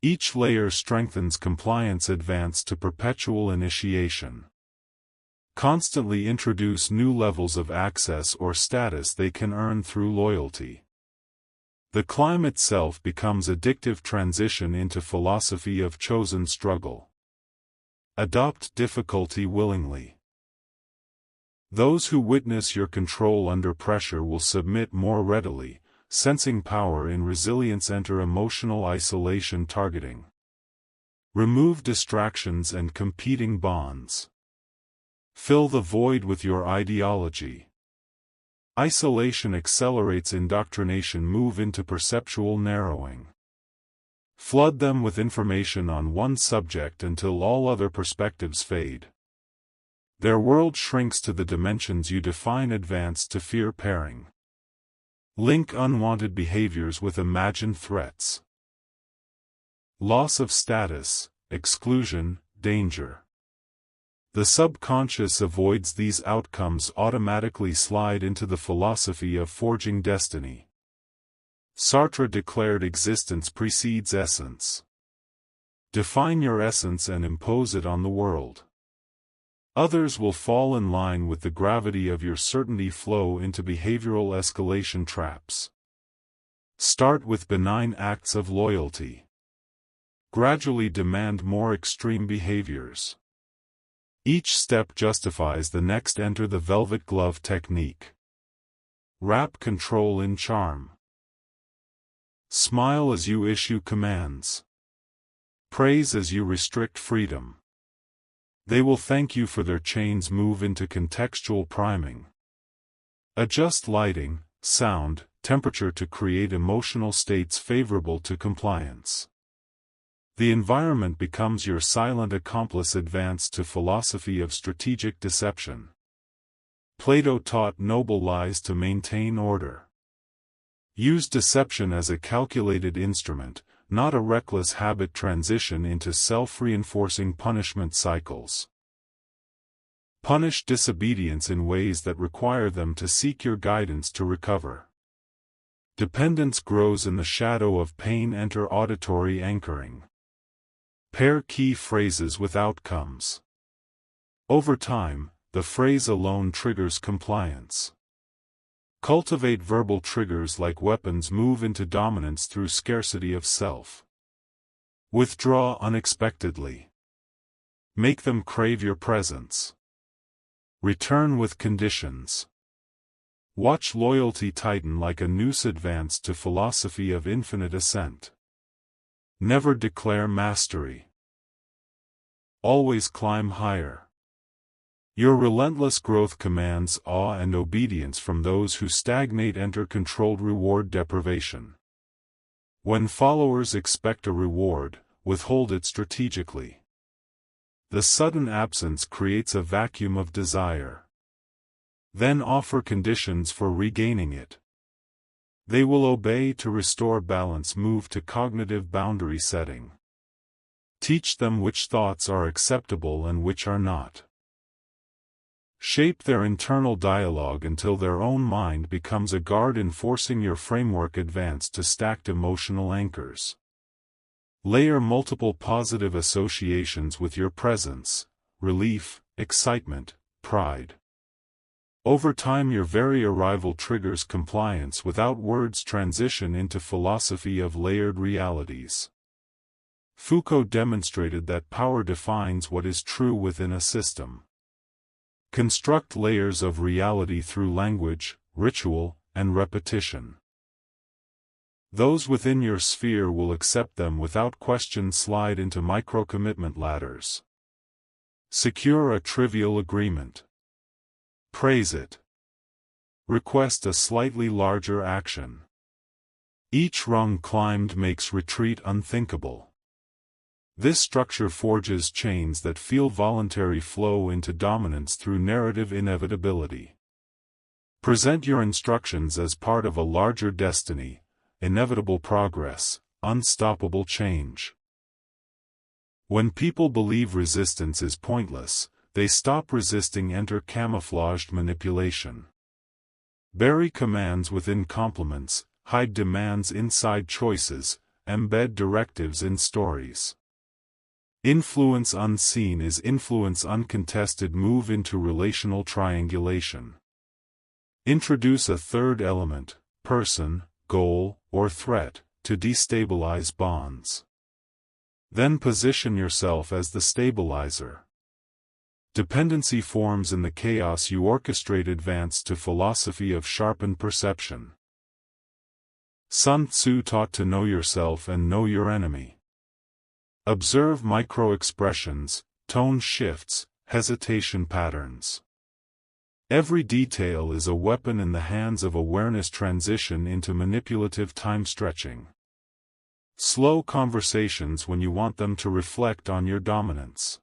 Each layer strengthens compliance. Advance to perpetual initiation. Constantly introduce new levels of access or status they can earn through loyalty. The climb itself becomes addictive. Transition into philosophy of chosen struggle. Adopt difficulty willingly. Those who witness your control under pressure will submit more readily, sensing power in resilience. Enter emotional isolation targeting. Remove distractions and competing bonds. Fill the void with your ideology. Isolation accelerates indoctrination. Move into perceptual narrowing. Flood them with information on one subject until all other perspectives fade. Their world shrinks to the dimensions you define. Advance to fear pairing. Link unwanted behaviors with imagined threats. Loss of status, exclusion, danger. The subconscious avoids these outcomes. Automatically slide into the philosophy of forging destiny. Sartre declared existence precedes essence. Define your essence and impose it on the world. Others will fall in line with the gravity of your certainty. Flow into behavioral escalation traps. Start with benign acts of loyalty. Gradually demand more extreme behaviors. Each step justifies the next. Enter the velvet glove technique. Wrap control in charm. Smile as you issue commands. Praise as you restrict freedom. They will thank you for their chains. Move into contextual priming. Adjust lighting, sound, temperature to create emotional states favorable to compliance. The environment becomes your silent accomplice. Advance to philosophy of strategic deception. Plato taught noble lies to maintain order. Use deception as a calculated instrument, not a reckless habit. Transition into self-reinforcing punishment cycles. Punish disobedience in ways that require them to seek your guidance to recover. Dependence grows in the shadow of pain. Enter auditory anchoring. Pair key phrases with outcomes. Over time, the phrase alone triggers compliance. Cultivate verbal triggers like weapons. Move into dominance through scarcity of self. Withdraw unexpectedly. Make them crave your presence. Return with conditions. Watch loyalty tighten like a noose. Advance to philosophy of infinite ascent. Never declare mastery. Always climb higher. Your relentless growth commands awe and obedience from those who stagnate. Enter controlled reward deprivation. When followers expect a reward, withhold it strategically. The sudden absence creates a vacuum of desire. Then offer conditions for regaining it. They will obey to restore balance. Move to cognitive boundary setting. Teach them which thoughts are acceptable and which are not. Shape their internal dialogue until their own mind becomes a guard enforcing your framework. Advance to stacked emotional anchors. Layer multiple positive associations with your presence: relief, excitement, pride. Over time your very arrival triggers compliance without words. Transition into philosophy of layered realities. Foucault demonstrated that power defines what is true within a system. Construct layers of reality through language, ritual, and repetition. Those within your sphere will accept them without question. Slide into micro-commitment ladders. Secure a trivial agreement. Praise it. Request a slightly larger action. Each rung climbed makes retreat unthinkable. This structure forges chains that feel voluntary. Flow into dominance through narrative inevitability. Present your instructions as part of a larger destiny. Inevitable progress, unstoppable change. When people believe resistance is pointless, they stop resisting. Enter camouflaged manipulation. Bury commands within compliments, hide demands inside choices, embed directives in stories. Influence unseen is influence uncontested. Move into relational triangulation. Introduce a third element, person, goal, or threat, to destabilize bonds. Then position yourself as the stabilizer. Dependency forms in the chaos you orchestrate. Advance to philosophy of sharpened perception. Sun Tzu taught to know yourself and know your enemy. Observe micro-expressions, tone shifts, hesitation patterns. Every detail is a weapon in the hands of awareness. Transition into manipulative time stretching. Slow conversations when you want them to reflect on your dominance.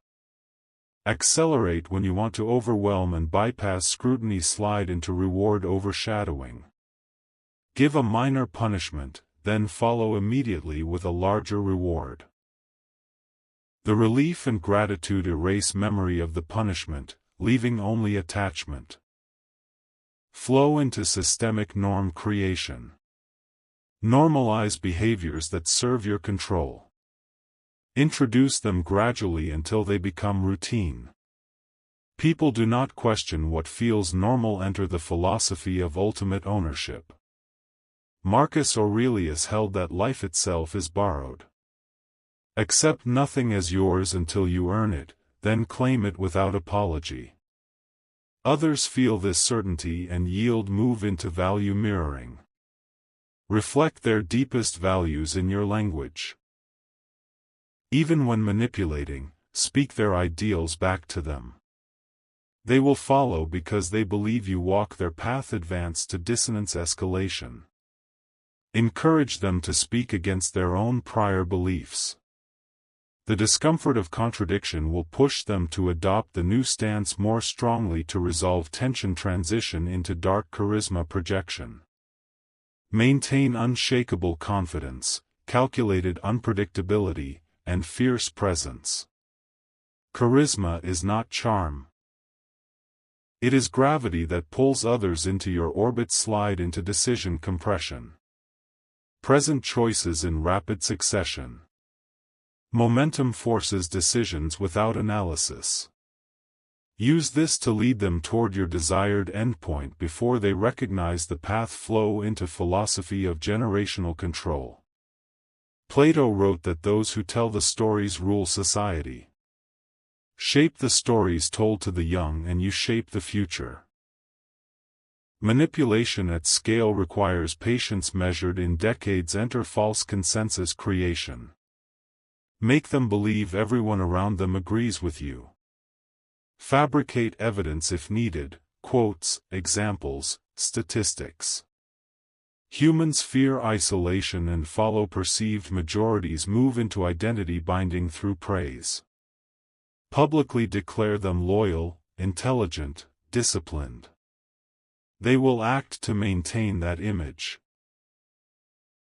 Accelerate when you want to overwhelm and bypass scrutiny. Slide into reward overshadowing. Give a minor punishment, then follow immediately with a larger reward. The relief and gratitude erase memory of the punishment, leaving only attachment. Flow into systemic norm creation. Normalize behaviors that serve your control. Introduce them gradually until they become routine. People do not question what feels normal. Enter the philosophy of ultimate ownership. Marcus Aurelius held that life itself is borrowed. Accept nothing as yours until you earn it, then claim it without apology. Others feel this certainty and yield, move into value mirroring. Reflect their deepest values in your language. Even when manipulating, speak their ideals back to them. They will follow because they believe you walk their path. Advance to dissonance escalation. Encourage them to speak against their own prior beliefs. The discomfort of contradiction will push them to adopt the new stance more strongly to resolve tension. Transition into dark charisma projection. Maintain unshakable confidence, calculated unpredictability, and fierce presence. Charisma is not charm. It is gravity that pulls others into your orbit. Slide into decision compression. Present choices in rapid succession. Momentum forces decisions without analysis. Use this to lead them toward your desired endpoint before they recognize the path. Flow into philosophy of generational control. Plato wrote that those who tell the stories rule society. Shape the stories told to the young and you shape the future. Manipulation at scale requires patience measured in decades. Enter false consensus creation. Make them believe everyone around them agrees with you. Fabricate evidence if needed, quotes, examples, statistics. Humans fear isolation and follow perceived majorities. Move into identity binding through praise. Publicly declare them loyal, intelligent, disciplined. They will act to maintain that image.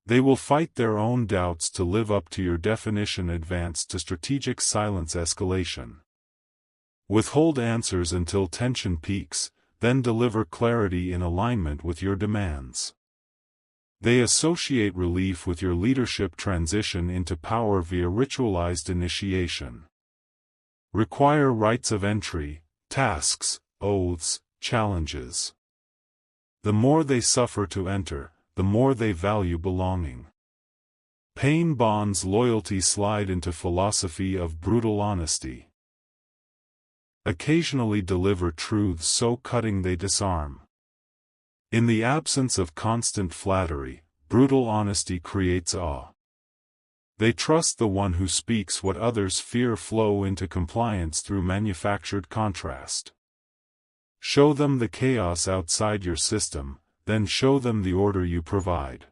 They will fight their own doubts to live up to your definition. Advance to strategic silence escalation. Withhold answers until tension peaks, then deliver clarity in alignment with your demands. They associate relief with your leadership. Transition into power via ritualized initiation. Require rites of entry, tasks, oaths, challenges. The more they suffer to enter, the more they value belonging. Pain bonds loyalty. Slide into philosophy of brutal honesty. Occasionally deliver truths so cutting they disarm. In the absence of constant flattery, brutal honesty creates awe. They trust the one who speaks what others fear. Flow into compliance through manufactured contrast. Show them the chaos outside your system, then show them the order you provide.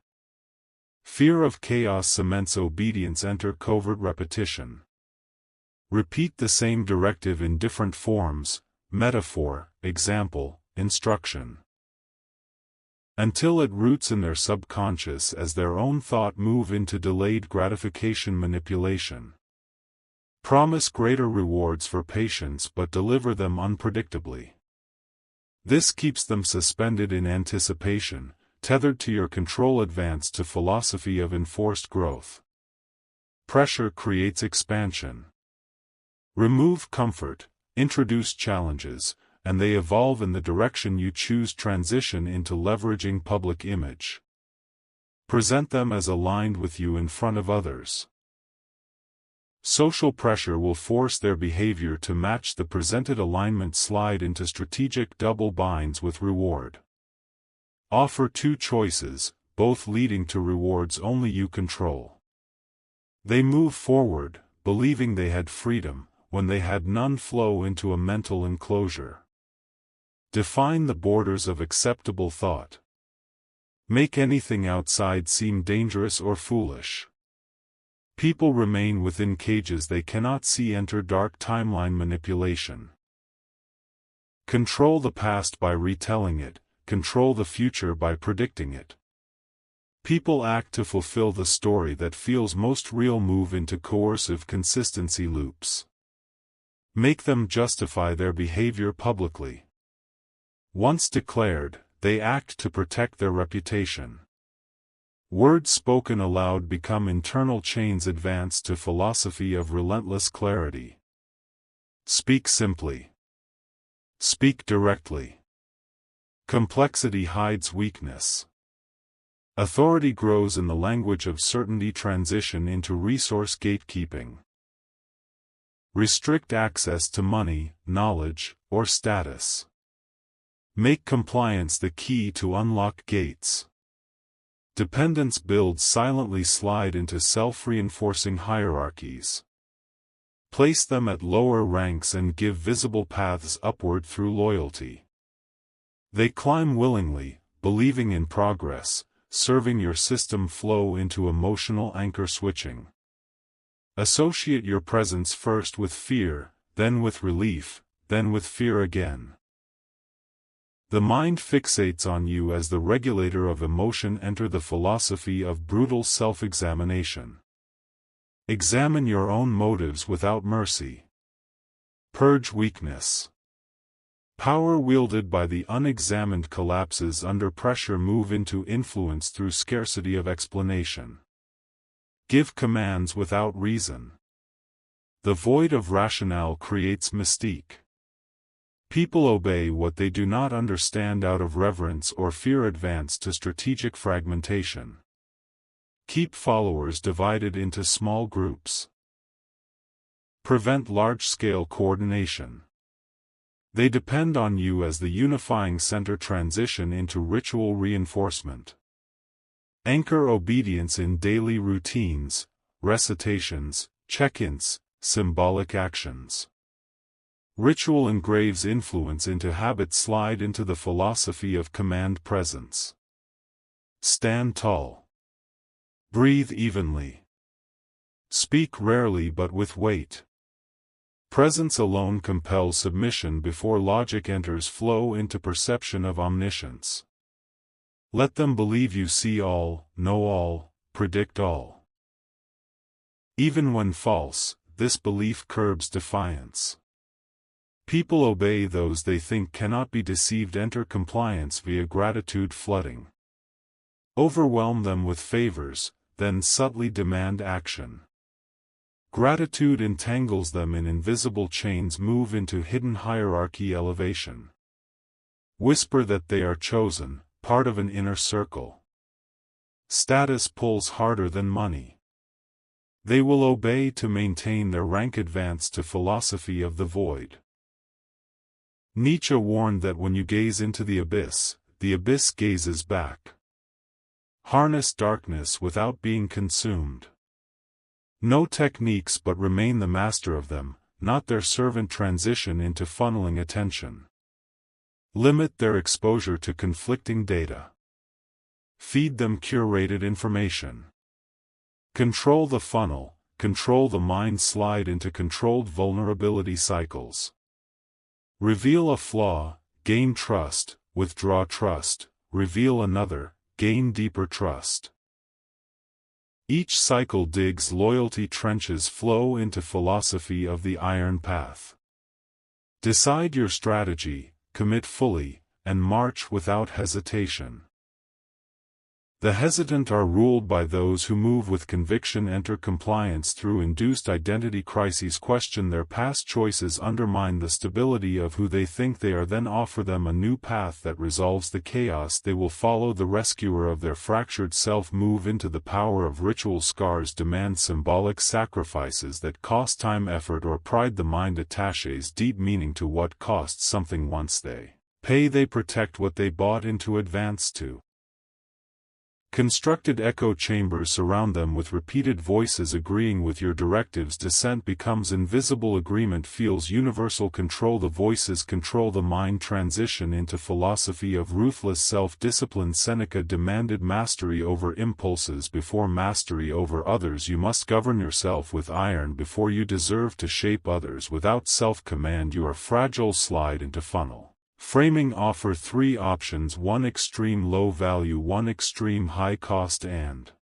Fear of chaos cements obedience. Enter covert repetition. Repeat the same directive in different forms, metaphor, example, instruction, until it roots in their subconscious as their own thought. Move into delayed gratification manipulation. Promise greater rewards for patience but deliver them unpredictably. This keeps them suspended in anticipation, tethered to your control. Advance to philosophy of enforced growth. Pressure creates expansion. Remove comfort, introduce challenges, and they evolve in the direction you choose. Transition into leveraging public image. Present them as aligned with you in front of others. Social pressure will force their behavior to match the presented alignment. Slide into strategic double binds with reward. Offer two choices, both leading to rewards only you control. They move forward, believing they had freedom, when they had none. Flow into a mental enclosure. Define the borders of acceptable thought. Make anything outside seem dangerous or foolish. People remain within cages they cannot see. Enter dark timeline manipulation. Control the past by retelling it, control the future by predicting it. People act to fulfill the story that feels most real. Move into coercive consistency loops. Make them justify their behavior publicly. Once declared, they act to protect their reputation. Words spoken aloud become internal chains. Advance to philosophy of relentless clarity. Speak simply. Speak directly. Complexity hides weakness. Authority grows in the language of certainty. Transition into resource gatekeeping. Restrict access to money, knowledge, or status. Make compliance the key to unlock gates. Dependence builds silently slide into self-reinforcing hierarchies. Place them at lower ranks and give visible paths upward through loyalty. They climb willingly, believing in progress, serving your system flow into emotional anchor switching. Associate your presence first with fear, then with relief, then with fear again. The mind fixates on you as the regulator of emotion. Enter the philosophy of brutal self-examination. Examine your own motives without mercy. Purge weakness. Power wielded by the unexamined collapses under pressure. Move into influence through scarcity of explanation. Give commands without reason. The void of rationale creates mystique. People obey what they do not understand out of reverence or fear. Advance to strategic fragmentation. Keep followers divided into small groups. Prevent large-scale coordination. They depend on you as the unifying center. Transition into ritual reinforcement. Anchor obedience in daily routines, recitations, check-ins, symbolic actions. Ritual engraves influence into habit. Slide into the philosophy of command presence. Stand tall. Breathe evenly. Speak rarely but with weight. Presence alone compels submission before logic enters. Flow into perception of omniscience. Let them believe you see all, know all, predict all. Even when false, this belief curbs defiance. People obey those they think cannot be deceived. Enter compliance via gratitude flooding. Overwhelm them with favors, then subtly demand action. Gratitude entangles them in invisible chains. Move into hidden hierarchy elevation. Whisper that they are chosen, part of an inner circle. Status pulls harder than money. They will obey to maintain their rank. Advance to philosophy of the void. Nietzsche warned that when you gaze into the abyss gazes back. Harness darkness without being consumed. Know techniques but remain the master of them, not their servant. Transition into funneling attention. Limit their exposure to conflicting data. Feed them curated information. Control the funnel, control the mind. Slide into controlled vulnerability cycles. Reveal a flaw, gain trust, withdraw trust, reveal another, gain deeper trust. Each cycle digs loyalty trenches. Flow into philosophy of the iron path. Decide your strategy, commit fully, and march without hesitation. The hesitant are ruled by those who move with conviction. Enter compliance through induced identity crises. Question their past choices. Undermine the stability of who they think they are. Then offer them a new path that resolves the chaos. They will follow the rescuer of their fractured self. Move into the power of ritual. Scars demand symbolic sacrifices that cost time, effort, or pride. The mind attaches deep meaning to what costs something. Once they pay, they protect what they bought into. Advance to constructed echo chambers. Surround them with repeated voices agreeing with your directives. Dissent becomes invisible. Agreement feels universal. Control the voices, control the mind. Transition into philosophy of ruthless self-discipline. Seneca demanded mastery over impulses before mastery over others. You must govern yourself with iron before you deserve to shape others. Without self-command you are fragile. Slide into funnel. Framing. Offer 3 options: 1 extreme low value, 1 extreme high cost, and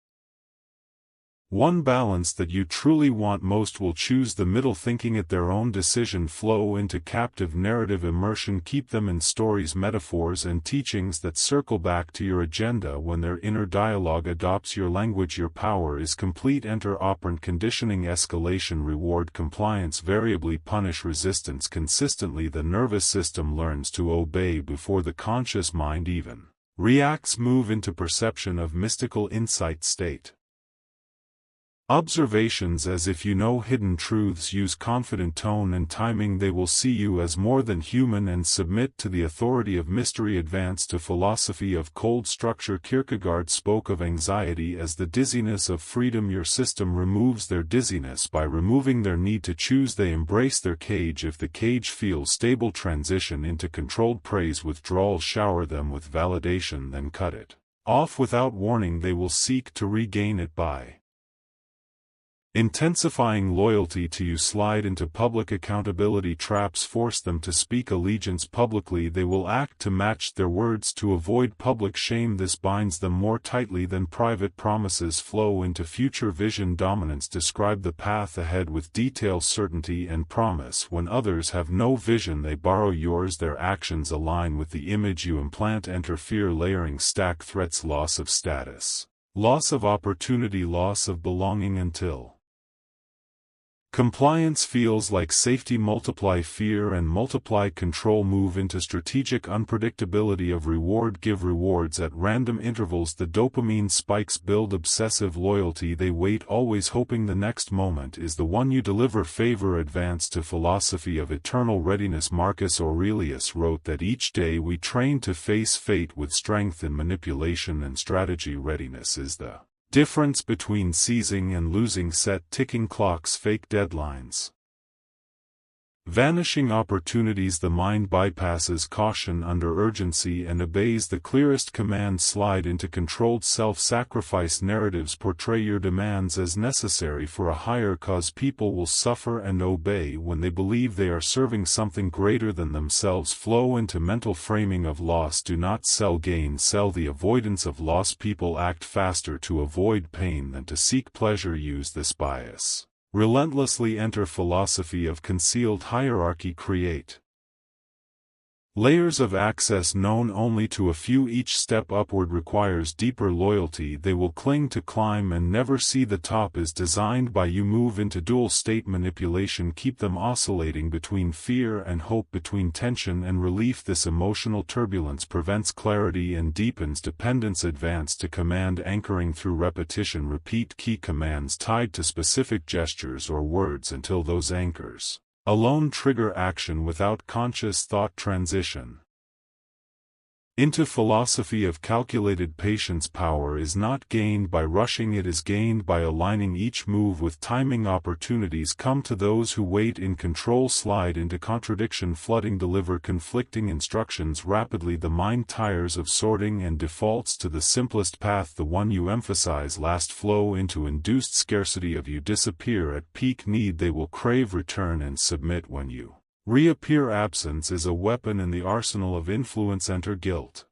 1 balance that you truly want. Most will choose the middle, thinking it their own decision. Flow into captive narrative immersion. Keep them in stories, metaphors, and teachings that circle back to your agenda when their inner dialogue adopts your language. Your power is complete. Enter operant conditioning. Escalation. Reward compliance, variably punish resistance consistently. The nervous system learns to obey before the conscious mind even reacts. Move into perception of mystical insight state. Observations as if you know hidden truths. Use confident tone and timing. They will see you as more than human and submit to the authority of mystery. Advance to philosophy of cold structure. Kierkegaard spoke of anxiety as the dizziness of freedom. Your system removes their dizziness by removing their need to choose. They embrace their cage. If the cage feels stable, transition into controlled praise. Withdrawal. Shower them with validation, then cut it off without warning. They will seek to regain it by intensifying loyalty to you. Slide into public accountability traps. Force them to speak allegiance publicly. They will act to match their words to avoid public shame. This binds them more tightly than private promises. Flow into future vision. Dominance. Describe the path ahead with detail, certainty, and promise. When others have no vision, they borrow yours. Their actions align with the image you implant. Enter fear. Layering. Stack threats. Loss of status, loss of opportunity, loss of belonging until compliance feels like safety. Multiply fear and multiply control. Move into strategic unpredictability of reward. Give rewards at random intervals. The dopamine spikes. Build obsessive loyalty. They wait, always hoping the next moment is the one you deliver. Favor. Advance to philosophy of eternal readiness. Marcus Aurelius wrote that each day we train to face fate with strength in manipulation and strategy. Readiness is the difference between seizing and losing. Set ticking clocks. Fake deadlines. Vanishing opportunities. The mind bypasses caution under urgency and obeys the clearest command. Slide into controlled self-sacrifice. Narratives. Portray your demands as necessary for a higher cause. People will suffer and obey when they believe they are serving something greater than themselves. Flow into mental framing of loss. Do not sell gain, sell the avoidance of loss. People act faster to avoid pain than to seek pleasure. Use this bias relentlessly. Enter philosophy of concealed hierarchy. Create layers of access known only to a few. Each step upward requires deeper loyalty. They will cling to climb and never see the top. Is designed by you. Move into dual state manipulation. Keep them oscillating between fear and hope, between tension and relief. This emotional turbulence prevents clarity and deepens dependence. Advance to command anchoring through repetition. Repeat key commands tied to specific gestures or words until those anchors alone trigger action without conscious thought. Transition into philosophy of calculated patience. Power is not gained by rushing, it is gained by aligning each move with timing. Opportunities come to those who wait in control. Slide into contradiction. Flooding. Deliver conflicting instructions rapidly. The mind tires of sorting and defaults to the simplest path, the one you emphasize last. Flow into induced scarcity of you. Disappear at peak need. They will crave return and submit when you reappear. Absence is a weapon in the arsenal of influence. Enter guilt.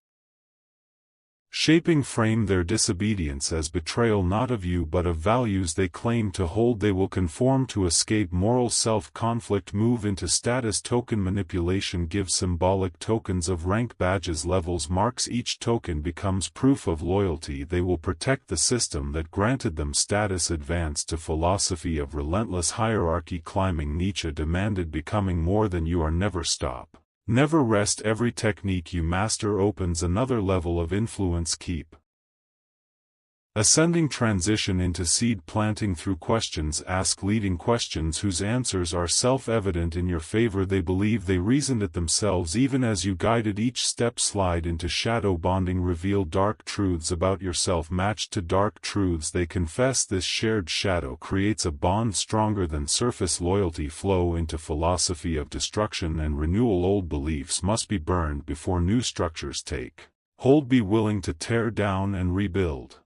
Shaping. Frame their disobedience as betrayal not of you but of values they claim to hold. They will conform to escape moral self-conflict. Move into status token manipulation. Give symbolic tokens of rank. Badges. Levels. Marks. Each token becomes proof of loyalty. They will protect the system that granted them status. Advance to philosophy of relentless hierarchy. Climbing. Nietzsche demanded becoming more than you are. Never stop, never rest. Every technique you master opens another level of influence. Keep ascending. Transition into seed planting through questions. Ask leading questions whose answers are self-evident in your favor. They believe they reasoned it themselves even as you guided each step. Slide into shadow bonding. Reveal dark truths about yourself matched to dark truths they confess. This shared shadow creates a bond stronger than surface loyalty. Flow into philosophy of destruction and renewal. Old beliefs must be burned before new structures take hold. Be willing to tear down and rebuild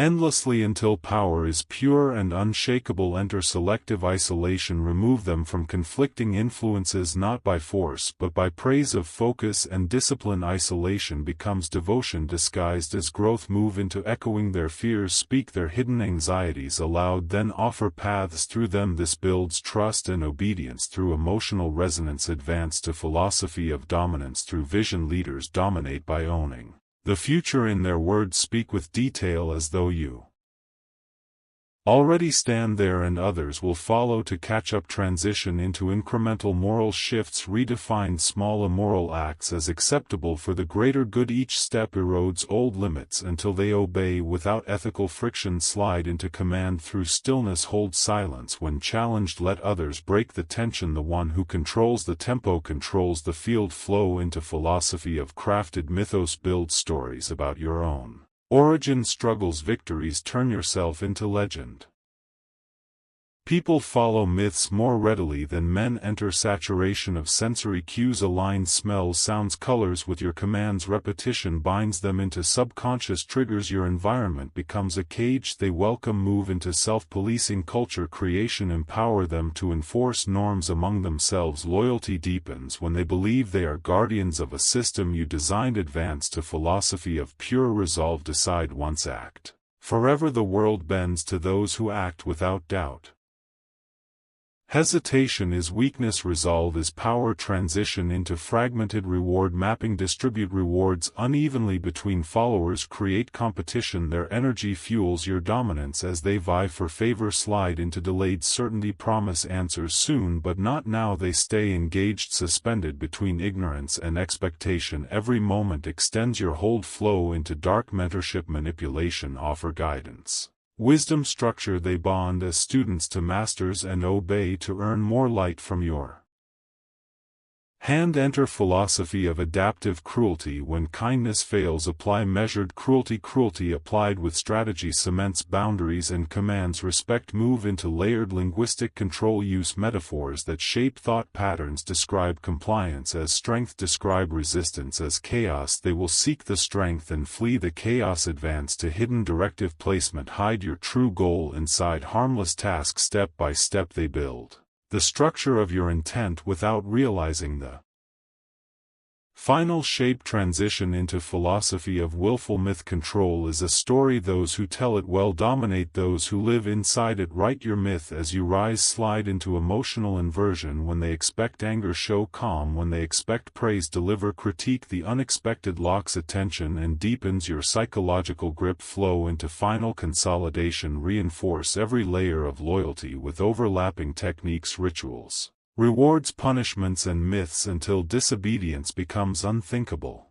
endlessly until power is pure and unshakable. Enter selective isolation. Remove them from conflicting influences not by force but by praise of focus and discipline. Isolation becomes devotion disguised as growth. Move into echoing their fears. Speak their hidden anxieties aloud, then offer paths through them. This builds trust and obedience through emotional resonance. Advance to philosophy of dominance through vision. Leaders dominate by owning the future in their words. Speak with detail as though you Already stand there and others will follow to catch up. Transition into incremental moral shifts. Redefine small immoral acts as acceptable for the greater good. Each step erodes old limits until they obey without ethical friction. Slide into command through stillness. Hold silence when challenged. Let others break the tension. The one who controls the tempo controls the field. Flow into philosophy of crafted mythos. Build stories about your own origin struggles, victories. Turn yourself into legend. People follow myths more readily than men. Enter saturation of sensory cues. Align smells, sounds, colors with your commands. Repetition binds them into subconscious triggers. Your environment becomes a cage they welcome. Move into self-policing culture creation. Empower them to enforce norms among themselves. Loyalty deepens when they believe they are guardians of a system you designed. Advance to philosophy of pure resolve. Decide once, act forever. The world bends to those who act without doubt. Hesitation is weakness. Resolve is power. Transition into fragmented reward mapping. Distribute rewards unevenly between followers. Create competition. Their energy fuels your dominance as they vie for favor. Slide into delayed certainty. Promise answers soon but not now. They stay engaged, suspended between ignorance and expectation. Every moment extends your hold. Flow into dark mentorship. Manipulation. Offer guidance. Wisdom. Structure. They bond as students to masters and obey to earn more light from your hand. Enter philosophy of adaptive cruelty. When kindness fails, apply measured cruelty. Cruelty applied with strategy cements boundaries and commands respect. Move into layered linguistic control. Use metaphors that shape thought patterns. Describe compliance as strength. Describe resistance as chaos. They will seek the strength and flee the chaos. Advance to hidden directive placement. Hide your true goal inside harmless tasks. Step by step they build the structure of your intent without realizing the final shape. Transition into philosophy of willful myth. Control is a story. Those who tell it well dominate those who live inside it. Write your myth as you rise. Slide into emotional inversion. When they expect anger, show calm. When they expect praise, deliver critique. The unexpected locks attention and deepens your psychological grip. Flow into final consolidation. Reinforce every layer of loyalty with overlapping techniques. Rituals, rewards, punishments and myths until disobedience becomes unthinkable.